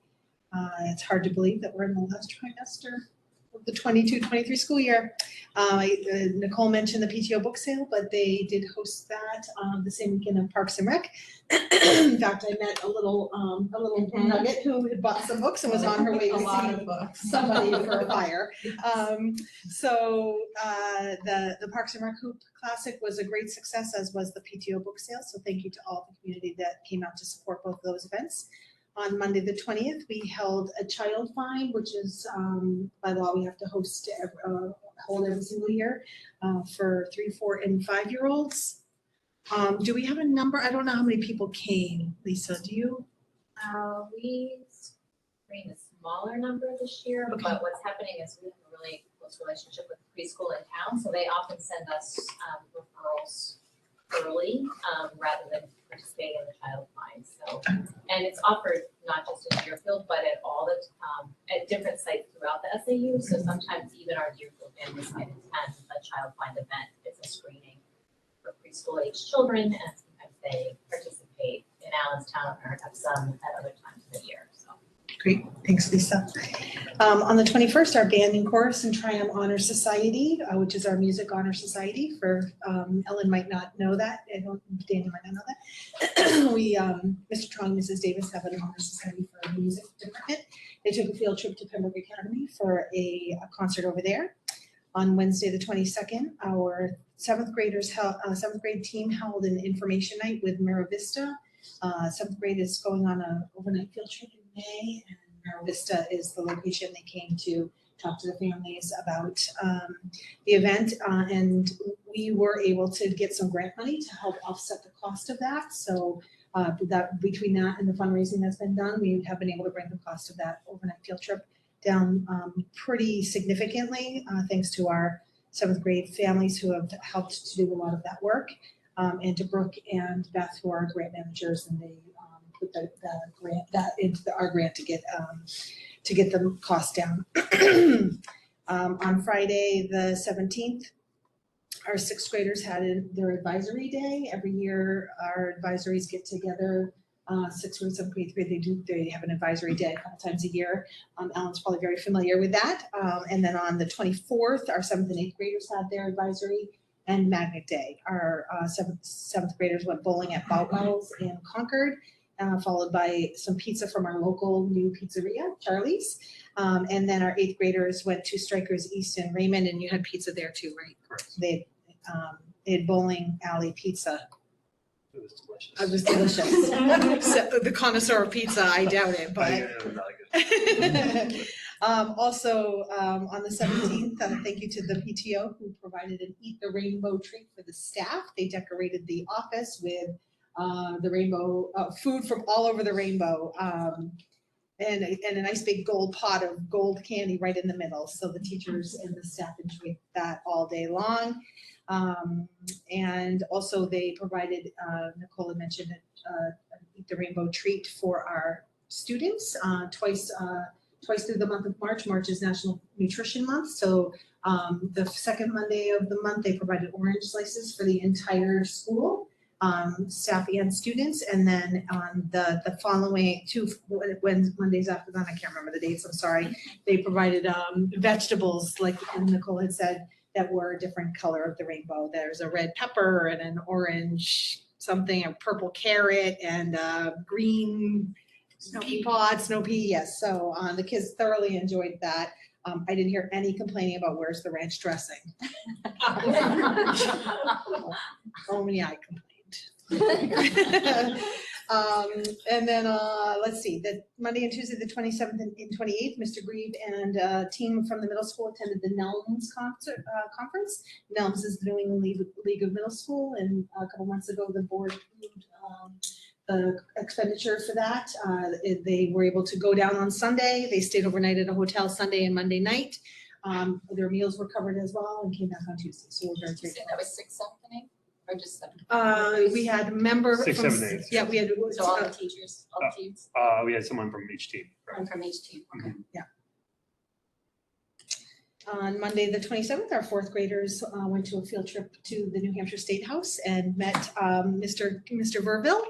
It's hard to believe that we're in the last trimester of the 22-23 school year. Nicole mentioned the PTO book sale, but they did host that the same weekend of Parks and Rec. In fact, I met a little nugget who had bought some books and was on her way to A lot of see books. somebody for a fire. So the Parks and Rec Hoop Classic was a great success, as was the PTO book sale. So thank you to all the community that came out to support both of those events. On Monday, the 20th, we held a child find, which is by law, we have to hold every single year for 3, 4, and 5-year-olds. Do we have a number? I don't know how many people came. Lisa, do you? We screened a smaller number this year, Okay. but what's happening is we have a really close relationship with the preschool in town, so they often send us referrals early rather than participating in the child find. So, and it's offered not just in Deerfield, but at all the at different sites throughout the SAU. So sometimes even our Deerfield families might attend a child find event. It's a screening for preschool age children, and sometimes they participate in Allenstown or have some at other times of the year. So. Great, thanks, Lisa. On the 21st, our Band and Chorus and Triumph Honor Society, which is our music honor society for, Ellen might not know that, Daniel might not know that. We, Mr. Trong and Mrs. Davis have an honor society for the music department. They took a field trip to Pembroke Academy for a concert over there. On Wednesday, the 22nd, our 7th grade team held an information night with Mira Vista. 7th grade is going on an overnight field trip in May, and Mira Vista is the location they came to talk to the families about the event. And we were able to get some grant money to help offset the cost of that. So that between that and the fundraising that's been done, we have been able to bring the cost of that overnight field trip down pretty significantly, thanks to our 7th grade families who have helped to do a lot of that work, and to Brooke and Beth, who are grant managers, and they put that into our grant to get the cost down. On Friday, the 17th, our 6th graders had their advisory day. Every year, our advisories get together. 6th grade, 7th grade, 8th grade, they have an advisory day a couple times a year. Ellen's probably very familiar with that. And then on the 24th, our 7th and 8th graders had their advisory and magnet day. Our 7th graders went bowling at Boutwell's in Concord. followed by some pizza from our local new pizzeria, Charlie's. And then our 8th graders went to Strikers East in Raymond, and you had pizza there too, right? Correct. They had bowling alley pizza. It was delicious. It was delicious. So, the connoisseur of pizza, I doubt it, but. Yeah, it was really good. Also, on the 17th, thank you to the PTO who provided an Eat the Rainbow treat for the staff. They decorated the office with the rainbow, food from all over the rainbow, and a nice big gold pot of gold candy right in the middle. So the teachers and the staff enjoyed that all day long. And also they provided, Nicole had mentioned an Eat the Rainbow treat for our students twice through the month of March. March is National Nutrition Month. So the second Monday of the month, they provided orange slices for the entire school, staff and students. And then on the following Mondays after that, I can't remember the dates, I'm sorry, they provided vegetables, like Nicole had said, that were a different color of the rainbow. There's a red pepper and an orange something, a purple carrot and green pea pod, snow pea, yes. So the kids thoroughly enjoyed that. I didn't hear any complaining about where's the ranch dressing. Only I complained. And then let's see, the Monday and Tuesday, the 27th and 28th, Mr. Grieve and a team from the middle school attended the NELMS conference. NELMS is the New England League of Middle School, and a couple months ago, the board approved the expenditure for that. They were able to go down on Sunday. They stayed overnight at a hotel Sunday and Monday night. Their meals were covered as well and came back on Tuesday. So we're very grateful. That was 6, 7, and 8, or just 7? We had a member 6, from, 7, 8. yeah, we had. So all the teachers, all the teams, We had someone from each team. and from each team, okay. Yeah. On Monday, the 27th, our 4th graders went to a field trip to the New Hampshire State House and met Mr. Verville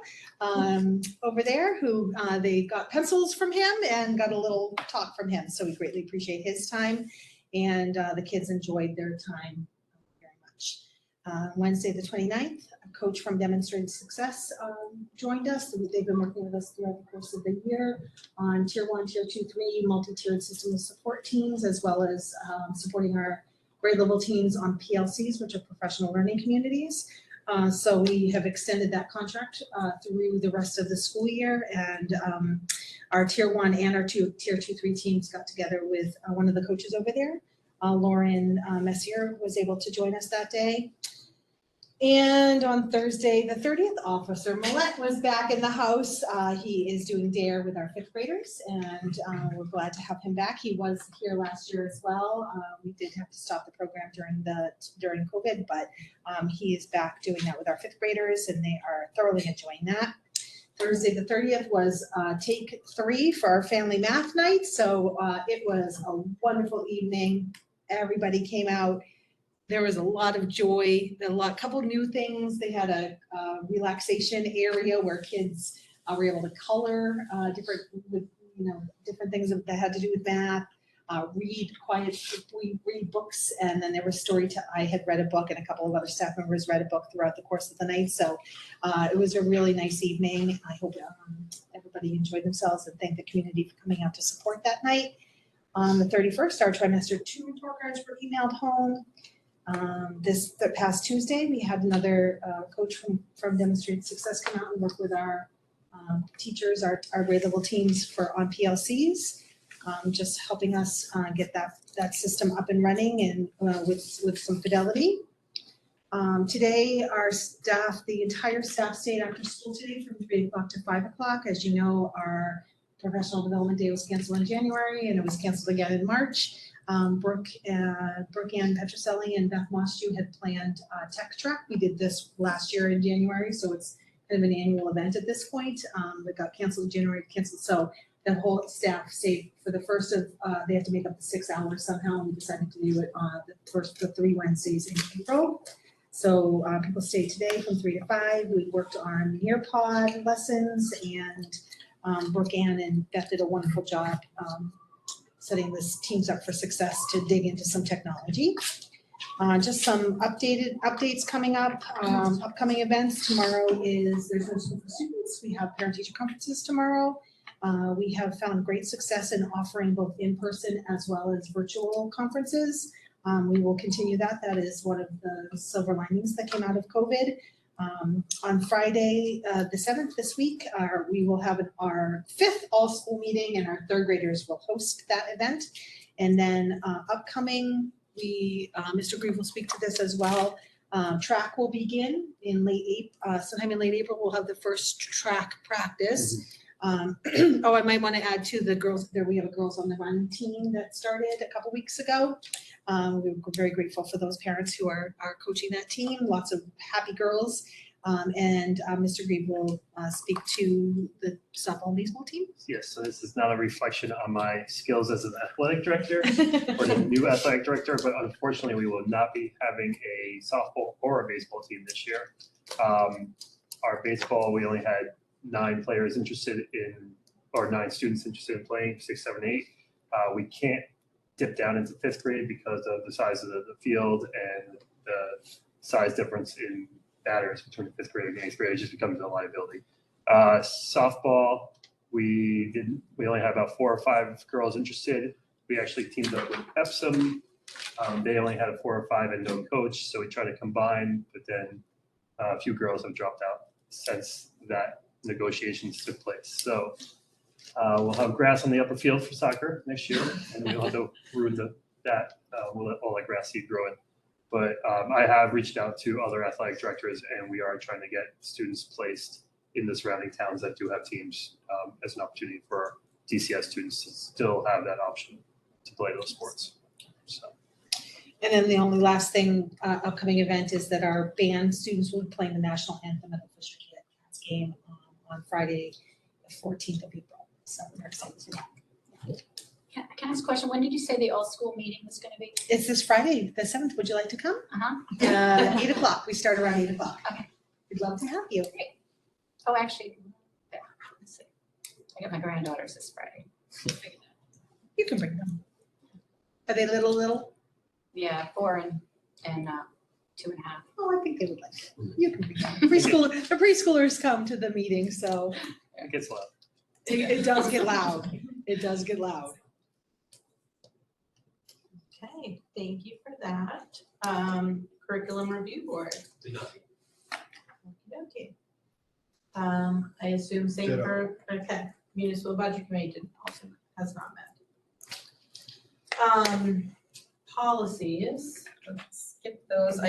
over there, who they got pencils from him and got a little talk from him. So we greatly appreciate his time, and the kids enjoyed their time very much. Wednesday, the 29th, a coach from Demonstrated Success joined us. They've been working with us throughout the course of the year on Tier 1, Tier 2, 3, multi-tiered system of support teams, as well as supporting our grade level teams on PLCs, which are professional learning communities. So we have extended that contract through the rest of the school year, and our Tier 1 and our Tier 2, 3 teams got together with one of the coaches over there. Lauren Messier was able to join us that day. And on Thursday, the 30th, Officer Millette was back in the house. He is doing DARE with our 5th graders, and we're glad to have him back. He was here last year as well. We did have to stop the program during COVID, but he is back doing that with our 5th graders, and they are thoroughly enjoying that. Thursday, the 30th was take 3 for our family math night. So it was a wonderful evening. Everybody came out. There was a lot of joy, couple new things. They had a relaxation area where kids were able to color different things that had to do with math, read books, and then there was I had read a book, and a couple of other staff members read a book throughout the course of the night. So it was a really nice evening. I hope everybody enjoyed themselves, and thank the community for coming out to support that night. On the 31st, our trimester 2 report cards were emailed home. The past Tuesday, we had another coach from Demonstrated Success come out and work with our teachers, our grade level teams on PLCs, just helping us get that system up and running and with some fidelity. Today, our staff, the entire staff stayed after school today from 3 o'clock to 5 o'clock. As you know, our professional development day was canceled in January, and it was canceled again in March. Brooke Ann Petroselli and Beth Moshew had planned Tech Trek. We did this last year in January, so it's kind of an annual event at this point. It got canceled in January, so the whole staff stayed for the first of, they have to make up the 6 hours somehow, and we decided to do it on the 3 Wednesdays in April. So people stayed today from 3 to 5. We worked on Nearpod lessons, and Brooke Ann and Beth did a wonderful job setting this teams up for success to dig into some technology. Just some updates coming up, upcoming events. Tomorrow there's no school for students. We have parent-teacher conferences tomorrow. We have found great success in offering both in-person as well as virtual conferences. We will continue that. That is one of the silver linings that came out of COVID. On Friday, the 7th this week, we will have our 5th all-school meeting, and our 3rd graders will host that event. And then upcoming, Mr. Grieve will speak to this as well. Track will begin in sometime in late April. We'll have the first track practice. I might want to add to the girls there. We have a Girls on the Run team that started a couple weeks ago. We're very grateful for those parents who are coaching that team. Lots of happy girls. And Mr. Grieve will speak to the softball and baseball team. Yes, so this is not a reflection on my skills as an athletic director or the new athletic director, but unfortunately we will not be having a softball or a baseball team this year. Our baseball, we only had 9 players interested in, or 9 students interested in playing, 6, 7, 8. We can't dip down into 5th grade because of the size of the field and the size difference in batters between the 5th grade and 8th grade. It just becomes a liability. Softball, we only had about 4 or 5 girls interested. We actually teamed up with Epsom. They only had 4 or 5 and no coach, so we tried to combine, but then a few girls have dropped out since that negotiations took place. So we'll have grass on the upper field for soccer next year, and we'll have to ruin that. We'll let all that grass seed grow in. But I have reached out to other athletic directors, and we are trying to get students placed in the surrounding towns that do have teams as an opportunity for DCS students to still have that option to play those sports. So. And then the only last thing, upcoming event is that our band students will be playing the national anthem at the Fisher Cats game on Friday, the 14th of April. So we're excited to that. Can I ask a question? When did you say the all-school meeting was going to be? It's this Friday, the 7th. Would you like to come? 8 o'clock. We start around 8 o'clock. Okay. We'd love to have you. Great. Oh, actually, there. Let's see. I got my granddaughters this Friday. You can bring them. Are they little? Yeah, 4 and 2.5. Oh, I think they would like it. You can bring them. The preschoolers come to the meeting, so. It gets loud. It does get loud. It does get loud. Okay, thank you for that. Curriculum Review Board. Okay. I assume same for, okay, Municipal Budget Committee has not met. Policies, let's skip those.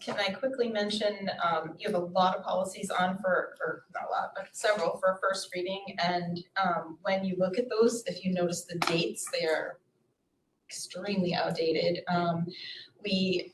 Can I quickly mention, you have a lot of policies on or not a lot, but several for first reading. And when you look at those, if you notice the dates, they are extremely outdated. We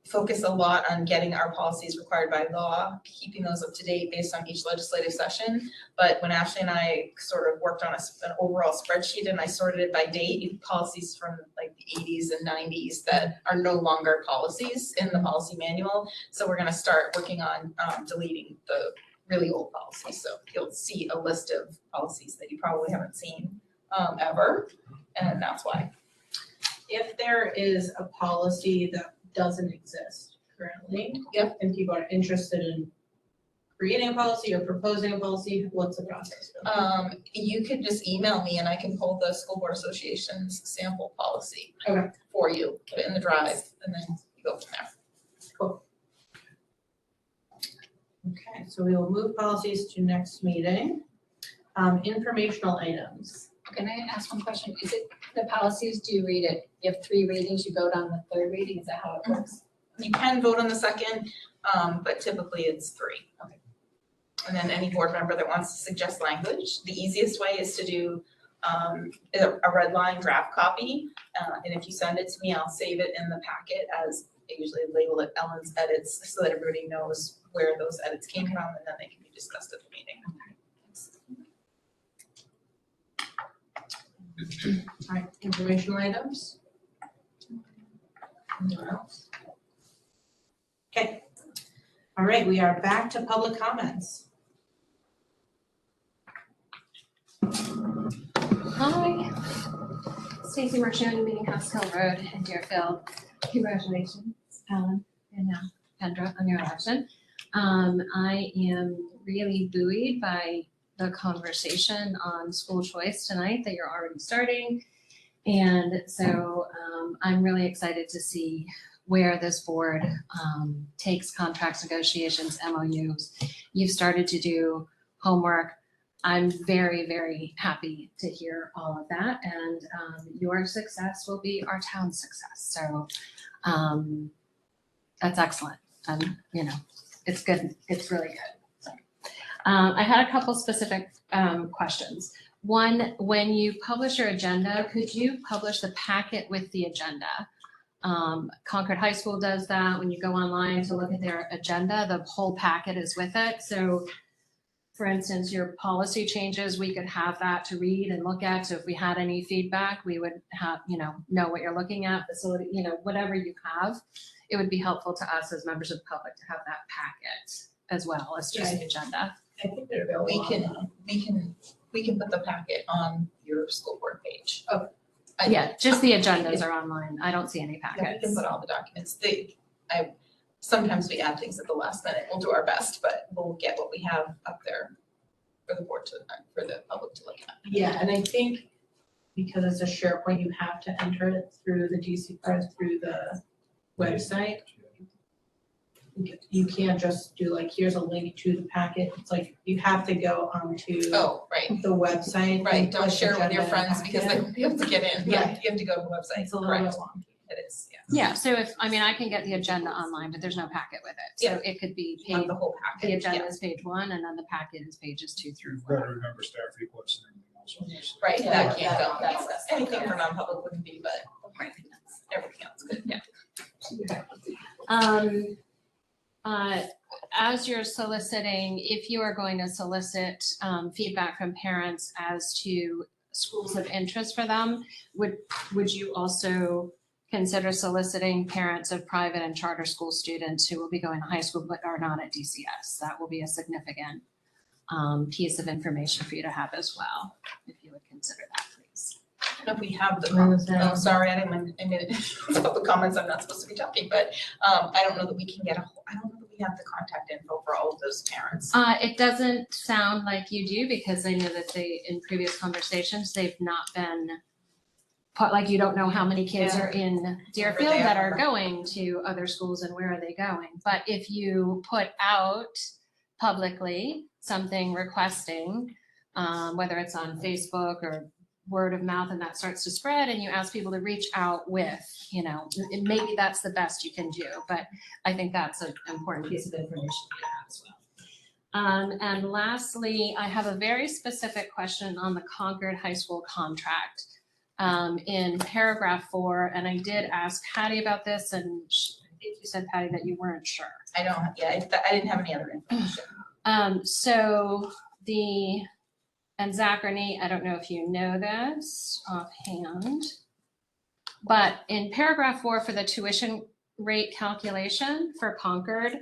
focus a lot on getting our policies required by law, keeping those up to date based on each legislative session. But when Ashley and I sort of worked on an overall spreadsheet and I sorted it by date, policies from like the 80s and 90s that are no longer policies in the policy manual. So we're going to start working on deleting the really old policies. So you'll see a list of policies that you probably haven't seen ever, and that's why. If there is a policy that doesn't exist currently, yep, and people are interested in creating a policy or proposing a policy, what's the process? You could just email me and I can pull the School Board Association's sample policy Okay. for you, put it in the drive, and then you go from there. Cool. Okay, so we will move policies to next meeting. Informational items. Can I ask one question? Is it the policies, do you read it? You have 3 readings, you vote on the 3rd reading, is that how it works? You can vote on the 2nd, but typically it's 3. Okay. And then any board member that wants to suggest language, the easiest way is to do a red line draft copy. And if you send it to me, I'll save it in the packet as I usually label it Ellen's edits so that everybody knows where those edits came from, and then they can be discussed at the meeting. All right, informational items. Anyone else? Okay. All right, we are back to public comments. Hi, Stacey Marchand, Meeting House Hill Road in Deerfield. Congratulations. Alan and now Kendra on your election. I am really buoyed by the conversation on school choice tonight that you're already starting. And so I'm really excited to see where this board takes contracts, negotiations, MOUs. You've started to do homework. I'm very, very happy to hear all of that. And your success will be our town's success. So that's excellent. It's good. It's really good. So, I had a couple specific questions. One, when you publish your agenda, could you publish the packet with the agenda? Concord High School does that. When you go online to look at their agenda, the whole packet is with it. So for instance, your policy changes, we could have that to read and look at. So if we had any feedback, we would have, know what you're looking at, facility, whatever you have. It would be helpful to us as members of the public to have that packet as well as just the agenda. I think they're available. We can put the packet on your school board page. Oh. Yeah, just the agendas are online. I don't see any Yeah, we packets. can put all the documents. Sometimes we add things at the last minute. We'll do our best, but we'll get what we have up there for the board for the public to look at. Yeah, and I think because it's a SharePoint, you have to enter it through the DC, or through the website. You can't just do like, here's a link to the packet. It's like, you have to go onto Oh, right. the website. Right, and don't click share it with your agenda friends because they packet. won't be able to get in. Yeah. You have to go to the website. It's a little bit Correct. long. It is, yeah. Yeah, so I can get the agenda online, but there's no packet with it. So it could be You want page, the whole packet. the agenda is page 1 and then the packet is pages 2 through You've 4. got to remember staff reports and everything else, obviously. Right, Yeah, that can't go. that's- That's anything for non-public wouldn't be, but everything else good. Yeah. As you're soliciting, if you are going to solicit feedback from parents as to schools of interest for them, would you also consider soliciting parents of private and charter school students who will be going to high school but are not at DCS? That will be a significant piece of information for you to have as well, if you would consider that, please. I don't know if we have the, What was that? oh, sorry, I didn't, public comments, I'm not supposed to be talking, but I don't know that we can get I don't know that we have the contact info for all of those parents. It doesn't sound like you do, because I know that in previous conversations, they've not been, like you don't know how many kids are in Deerfield that are going to other schools and where are they going. But if you put out publicly something requesting, whether it's on Facebook or word of mouth, and that starts to spread, and you ask people to reach out with, and maybe that's the best you can do, but I think that's an important piece of information to have as well. And lastly, I have a very specific question on the Concord High School contract. In paragraph 4, and I did ask Patty about this, and I think you said, Patty, that you weren't sure. I didn't have any other information. And Zachary, I don't know if you know this offhand, but in paragraph 4 for the tuition rate calculation for Concord,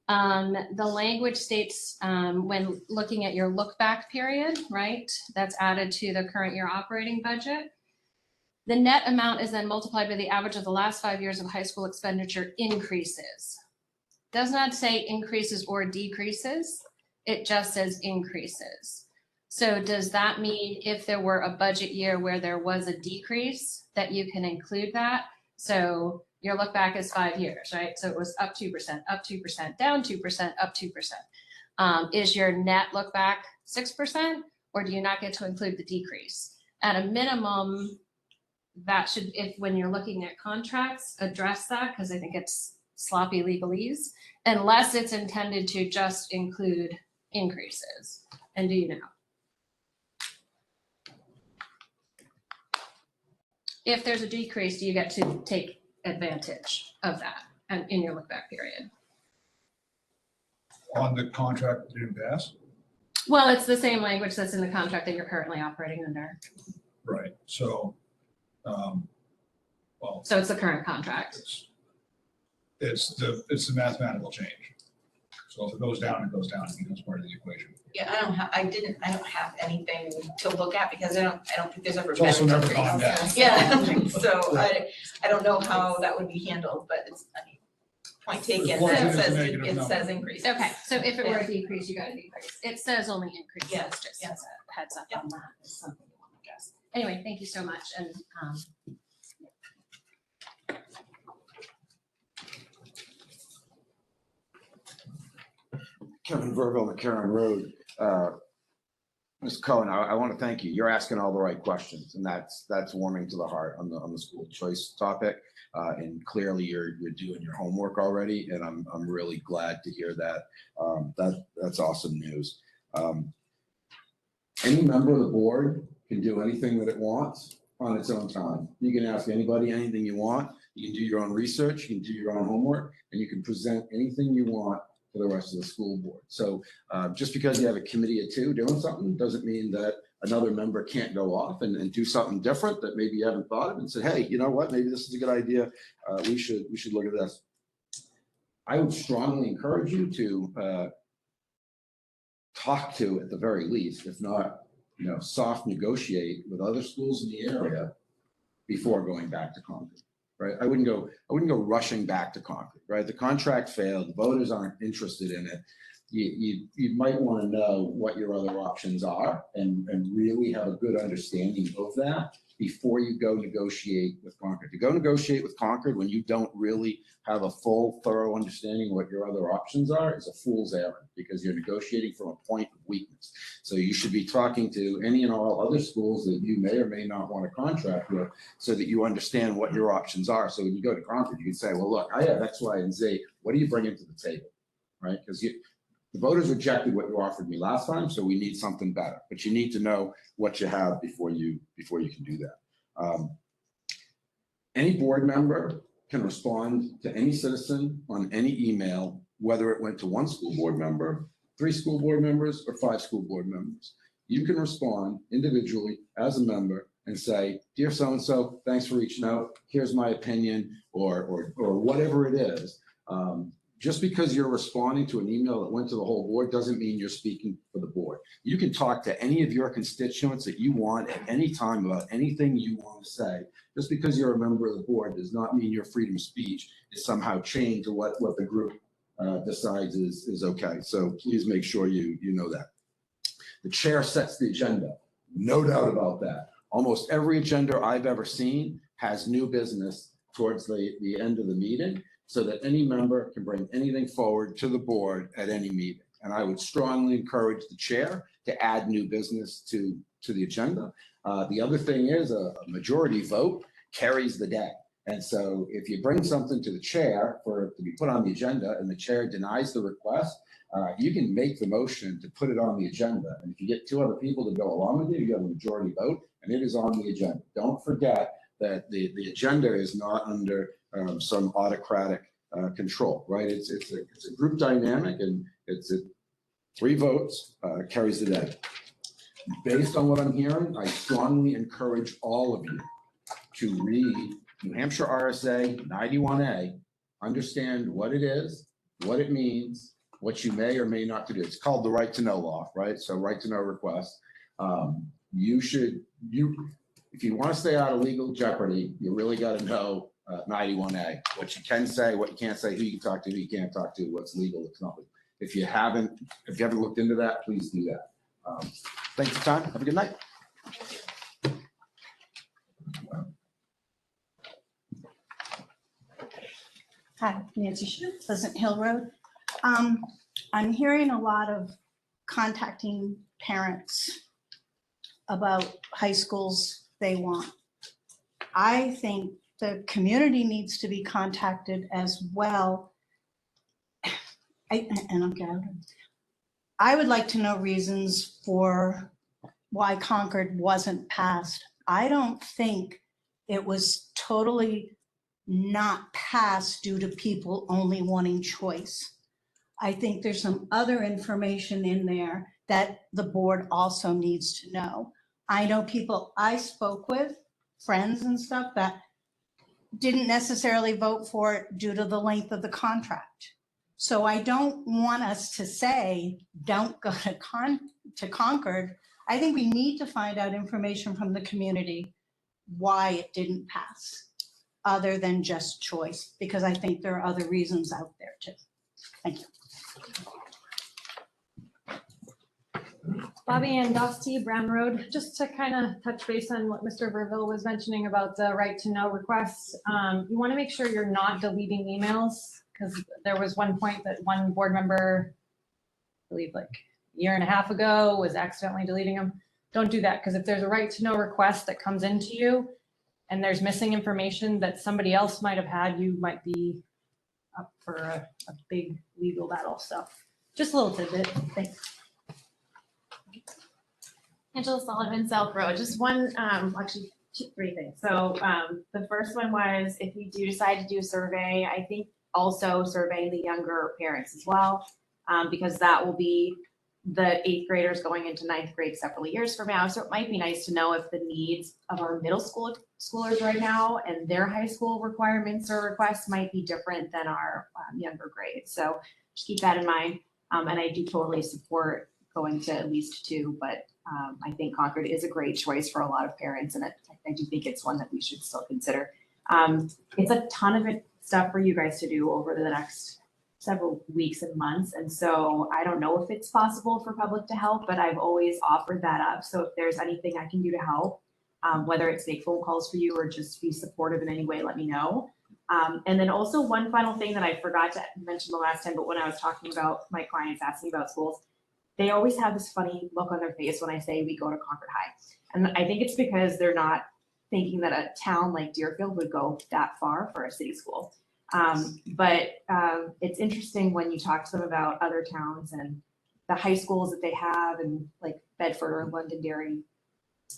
the language states when looking at your look back period, right, that's added to the current year operating budget, the net amount is then multiplied by the average of the last 5 years of high school expenditure increases. Does not say increases or decreases, it just says increases. So does that mean if there were a budget year where there was a decrease, that you can include that? So your look back is 5 years, right? So it was up 2%, down 2%, up 2%. Is your net look back 6%, or do you not get to include the decrease? At a minimum, that should, when you're looking at contracts, address that, because I think it's sloppy legalese, unless it's intended to just include increases. And do you know? If there's a decrease, do you get to take advantage of that and in your look back period? On the contract that didn't pass? Well, it's the same language that's in the contract that you're currently operating under. Right, so, So it's the current contract. it's the mathematical change. So if it goes down, it goes down, it becomes part of the equation. Yeah, I don't have anything to look at because I don't think there's ever It's been. also a never decrease. gone down. Yeah, so I don't know how that would be handled, but Point taken, As long as that it is a says, negative it number. says increase. Okay, so if it were a decrease, you got a decrease. It says only increase. Yes, Just yes. as a heads up on that, is something you want to address. Anyway, thank you so much, and, Kevin Verville, McCarran Road. Ms. Cohen, I want to thank you. You're asking all the right questions, and that's warming to the heart on the school choice topic. And clearly, you're doing your homework already, and I'm really glad to hear that. That's awesome news. Any member of the board can do anything that it wants on its own time. You can ask anybody anything you want. You can do your own research. You can do your own homework, and you can present anything you want to the rest of the school board. So just because you have a committee of two doing something doesn't mean that another member can't go off and do something different that maybe you haven't thought of and say, hey, you know what, maybe this is a good idea. We should look at this. I would strongly encourage you to talk to, at the very least, if not, soft negotiate with other schools in the area before going back to Concord. Right? I wouldn't go rushing back to Concord, right? The contract failed, the voters aren't interested in it. You might want to know what your other options are and really have a good understanding of that before you go negotiate with Concord. To go negotiate with Concord when you don't really have a full, thorough understanding of what your other options are is a fool's errand, because you're negotiating from a point of weakness. So you should be talking to any and all other schools that you may or may not want to contract with so that you understand what your options are. So when you go to Concord, you can say, well, look, I have X, Y, and Z. What are you bringing to the table, right? Because the voters rejected what you offered me last time, so we need something better. But you need to know what you have before you can do that. Any board member can respond to any citizen on any email, whether it went to one school board member, 3 school board members, or 5 school board members. You can respond individually as a member and say, dear so-and-so, thanks for reaching out. Here's my opinion, or whatever it is. Just because you're responding to an email that went to the whole board doesn't mean you're speaking for the board. You can talk to any of your constituents that you want at any time about anything you want to say. Just because you're a member of the board does not mean your freedom of speech is somehow chained to what the group decides is okay. So please make sure you know that. The chair sets the agenda, no doubt about that. Almost every agenda I've ever seen has new business towards the end of the meeting, so that any member can bring anything forward to the board at any meeting. And I would strongly encourage the chair to add new business to the agenda. The other thing is a majority vote carries the day. And so if you bring something to the chair for it to be put on the agenda and the chair denies the request, you can make the motion to put it on the agenda. And if you get 2 other people to go along with you have a majority vote and it is on the agenda. Don't forget that the agenda is not under some autocratic control, right? It's a group dynamic, and it's 3 votes carries the day. Based on what I'm hearing, I strongly encourage all of you to read New Hampshire RSA 91A, understand what it is, what it means, what you may or may not do. It's called the right to know law, right? So right to know request. If you want to stay out of legal jeopardy, you really got to know 91A, what you can say, what you can't say, who you can talk to, who you can't talk to, what's legal, what's not legal. If you haven't looked into that, please do that. Thanks for your time. Have a good night. Hi, Nancy Shue, Pleasant Hill Road. I'm hearing a lot of contacting parents about high schools they want. I think the community needs to be contacted as well. I would like to know reasons for why Concord wasn't passed. I don't think it was totally not passed due to people only wanting choice. I think there's some other information in there that the board also needs to know. I know people I spoke with, friends and stuff, that didn't necessarily vote for it due to the length of the contract. So I don't want us to say, don't go to Concord. I think we need to find out information from the community why it didn't pass. other than just choice, because I think there are other reasons out there too. Thank you. Bobby and Dusty, Brown Road, just to kind of touch base on what Mr. Verville was mentioning about the right to know requests. You want to make sure you're not deleting emails, because there was one point that one board member, I believe like a year and a half ago, was accidentally deleting them. Don't do that, because if there's a right to know request that comes into you and there's missing information that somebody else might have had, you might be up for a big legal battle. So just a little tidbit. Thanks. Angela Sullivan, South Road. Just one, actually three things. So the first one was, if you do decide to do a survey, I think also survey the younger parents as well, because that will be the 8th graders going into 9th grade several years from now. So it might be nice to know if the needs of our middle schoolers right now and their high school requirements or requests might be different than our younger grades. So just keep that in mind. And I do totally support going to at least 2, but I think Concord is a great choice for a lot of parents, and I do think it's one that we should still consider. It's a ton of stuff for you guys to do over the next several weeks and months, and so I don't know if it's possible for public to help, but I've always offered that up. So if there's anything I can do to help, whether it's make phone calls for you or just be supportive in any way, let me know. And then also one final thing that I forgot to mention the last time, but when I was talking about my clients asking about schools, they always have this funny look on their face when I say we go to Concord High. And I think it's because they're not thinking that a town like Deerfield would go that far for a city school. But it's interesting when you talk to them about other towns and the high schools that they have, and like Bedford or Londonderry,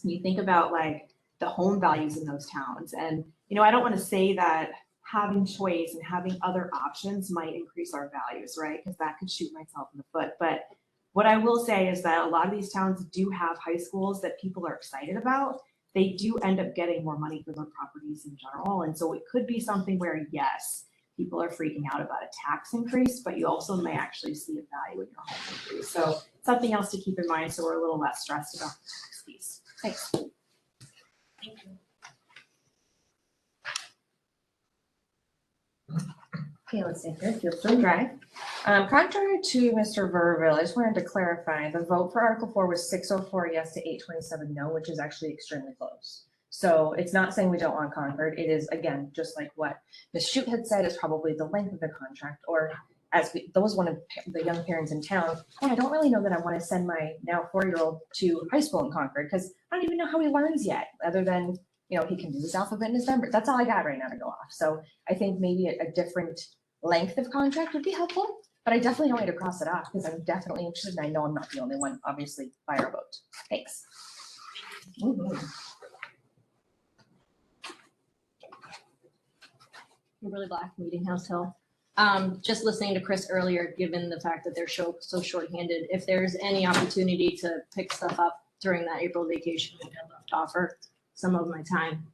you think about like the home values in those towns. And, you know, I don't want to say that having choice and having other options might increase our values, right? Because that could shoot myself in the foot. But what I will say is that a lot of these towns do have high schools that people are excited about. They do end up getting more money for their properties in general. And so it could be something where, yes, people are freaking out about a tax increase, but you also may actually see a value in your home increase. So something else to keep in mind, so we're a little less stressed about the tax piece. Thanks. Thank you. Okay, let's see here, Deerfield Drive. Contrary to Mr. Verville, I just wanted to clarify, the vote for Article 4 was 604 yes to 827 no, which is actually extremely close. So it's not saying we don't want Concord. It is, again, just like what Ms. Shute had said, is probably the length of the contract, or as those one of the young parents in town, oh, I don't really know that I want to send my now 4-year-old to high school in Concord because I don't even know how he learns yet, other than, you know, he can do his alphabet and his numbers. That's all I got right now to go off. So I think maybe a different length of contract would be helpful, but I definitely don't want you to cross it off because I'm definitely interested, and I know I'm not the only one, obviously, by our vote. Thanks. Really Black, Meeting House Hill. Just listening to Chris earlier, given the fact that they're so shorthanded, if there's any opportunity to pick stuff up during that April vacation, I'd love to offer some of my time.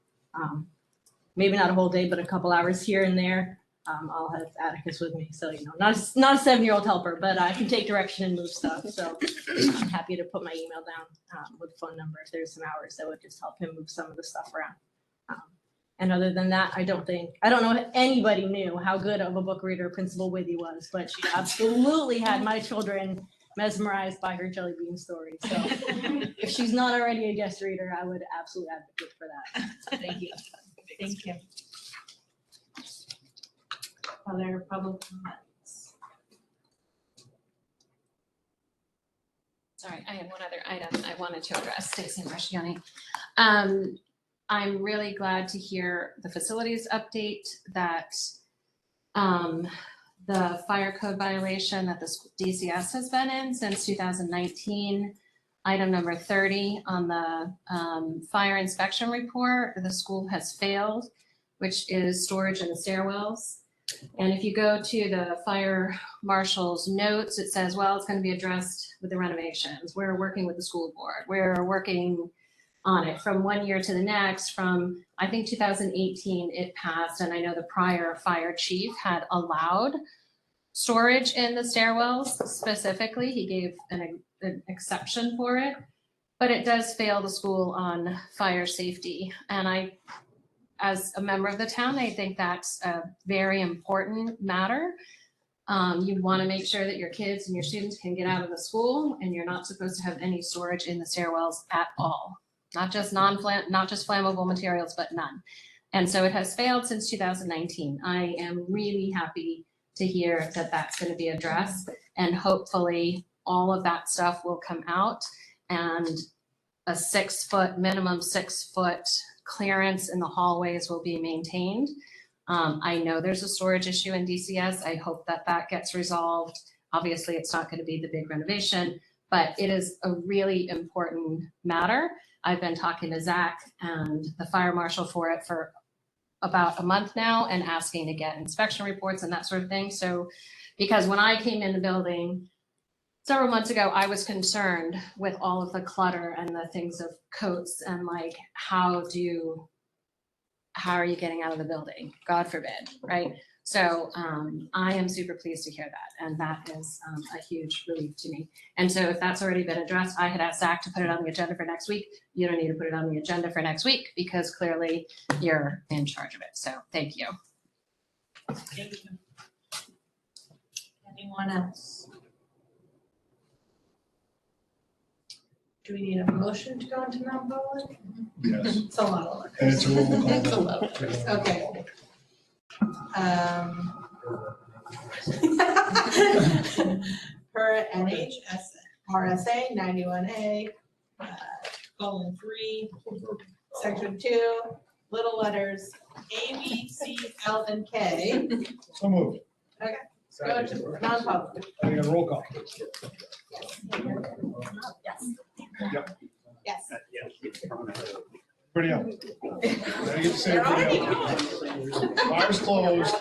Maybe not a whole day, but a couple hours here and there. I'll have Atticus with me, so you know, not a 7-year-old helper, but I can take direction and move stuff. So I'm happy to put my email down with a phone number if there's some hours that would just help him move some of the stuff around. And other than that, I don't know if anybody knew how good of a book reader Principal Withy was, but she absolutely had my children mesmerized by her jelly bean story. So if she's not already a guest reader, I would absolutely advocate for that. Thank you. Thank you. Other public comments? Sorry, I have one other item I wanted to address, Stacy Marchioni. I'm really glad to hear the facilities update that the fire code violation that the DCS has been in since 2019, item number 30 on the fire inspection report, the school has failed, which is storage in the stairwells. And if you go to the fire marshal's notes, it says, well, it's going to be addressed with the renovations. We're working with the school board. We're working on it from one year to the next. From, I think, 2018, it passed. And I know the prior fire chief had allowed storage in the stairwells specifically. He gave an exception for it. But it does fail the school on fire safety. And I as a member of the town, I think that's a very important matter. You want to make sure that your kids and your students can get out of the school, and you're not supposed to have any storage in the stairwells at all. Not just flammable materials, but none. And so it has failed since 2019. I am really happy to hear that that's going to be addressed, and hopefully all of that stuff will come out, and a minimum 6 foot clearance in the hallways will be maintained. I know there's a storage issue in DCS. I hope that that gets resolved. Obviously, it's not going to be the big renovation, but it is a really important matter. I've been talking to Zach and the fire marshal for it for about a month now, and asking to get inspection reports and that sort of thing. So, because when I came in the building several months ago, I was concerned with all of the clutter and the things of coats, and like, how are you getting out of the building? God forbid, right? So I am super pleased to hear that, and that is a huge relief to me. And so if that's already been addressed, I had asked Zach to put it on the agenda for next week. You don't need to put it on the agenda for next week, because clearly you're in charge of it. So thank you. Thank you. Anyone else? Do we need a motion to go into non-public? Yes. It's a lot of work. And it's a roll call. It's a lot of work. Okay. Per RSA 91A, colon 3, section 2, little letters A, B, C, L, and K. So moved. Okay, go to non-public. I need a roll call. Yes. Yep. Yes. Pretty up. Now you get to say They're already pretty up. Bar's closed.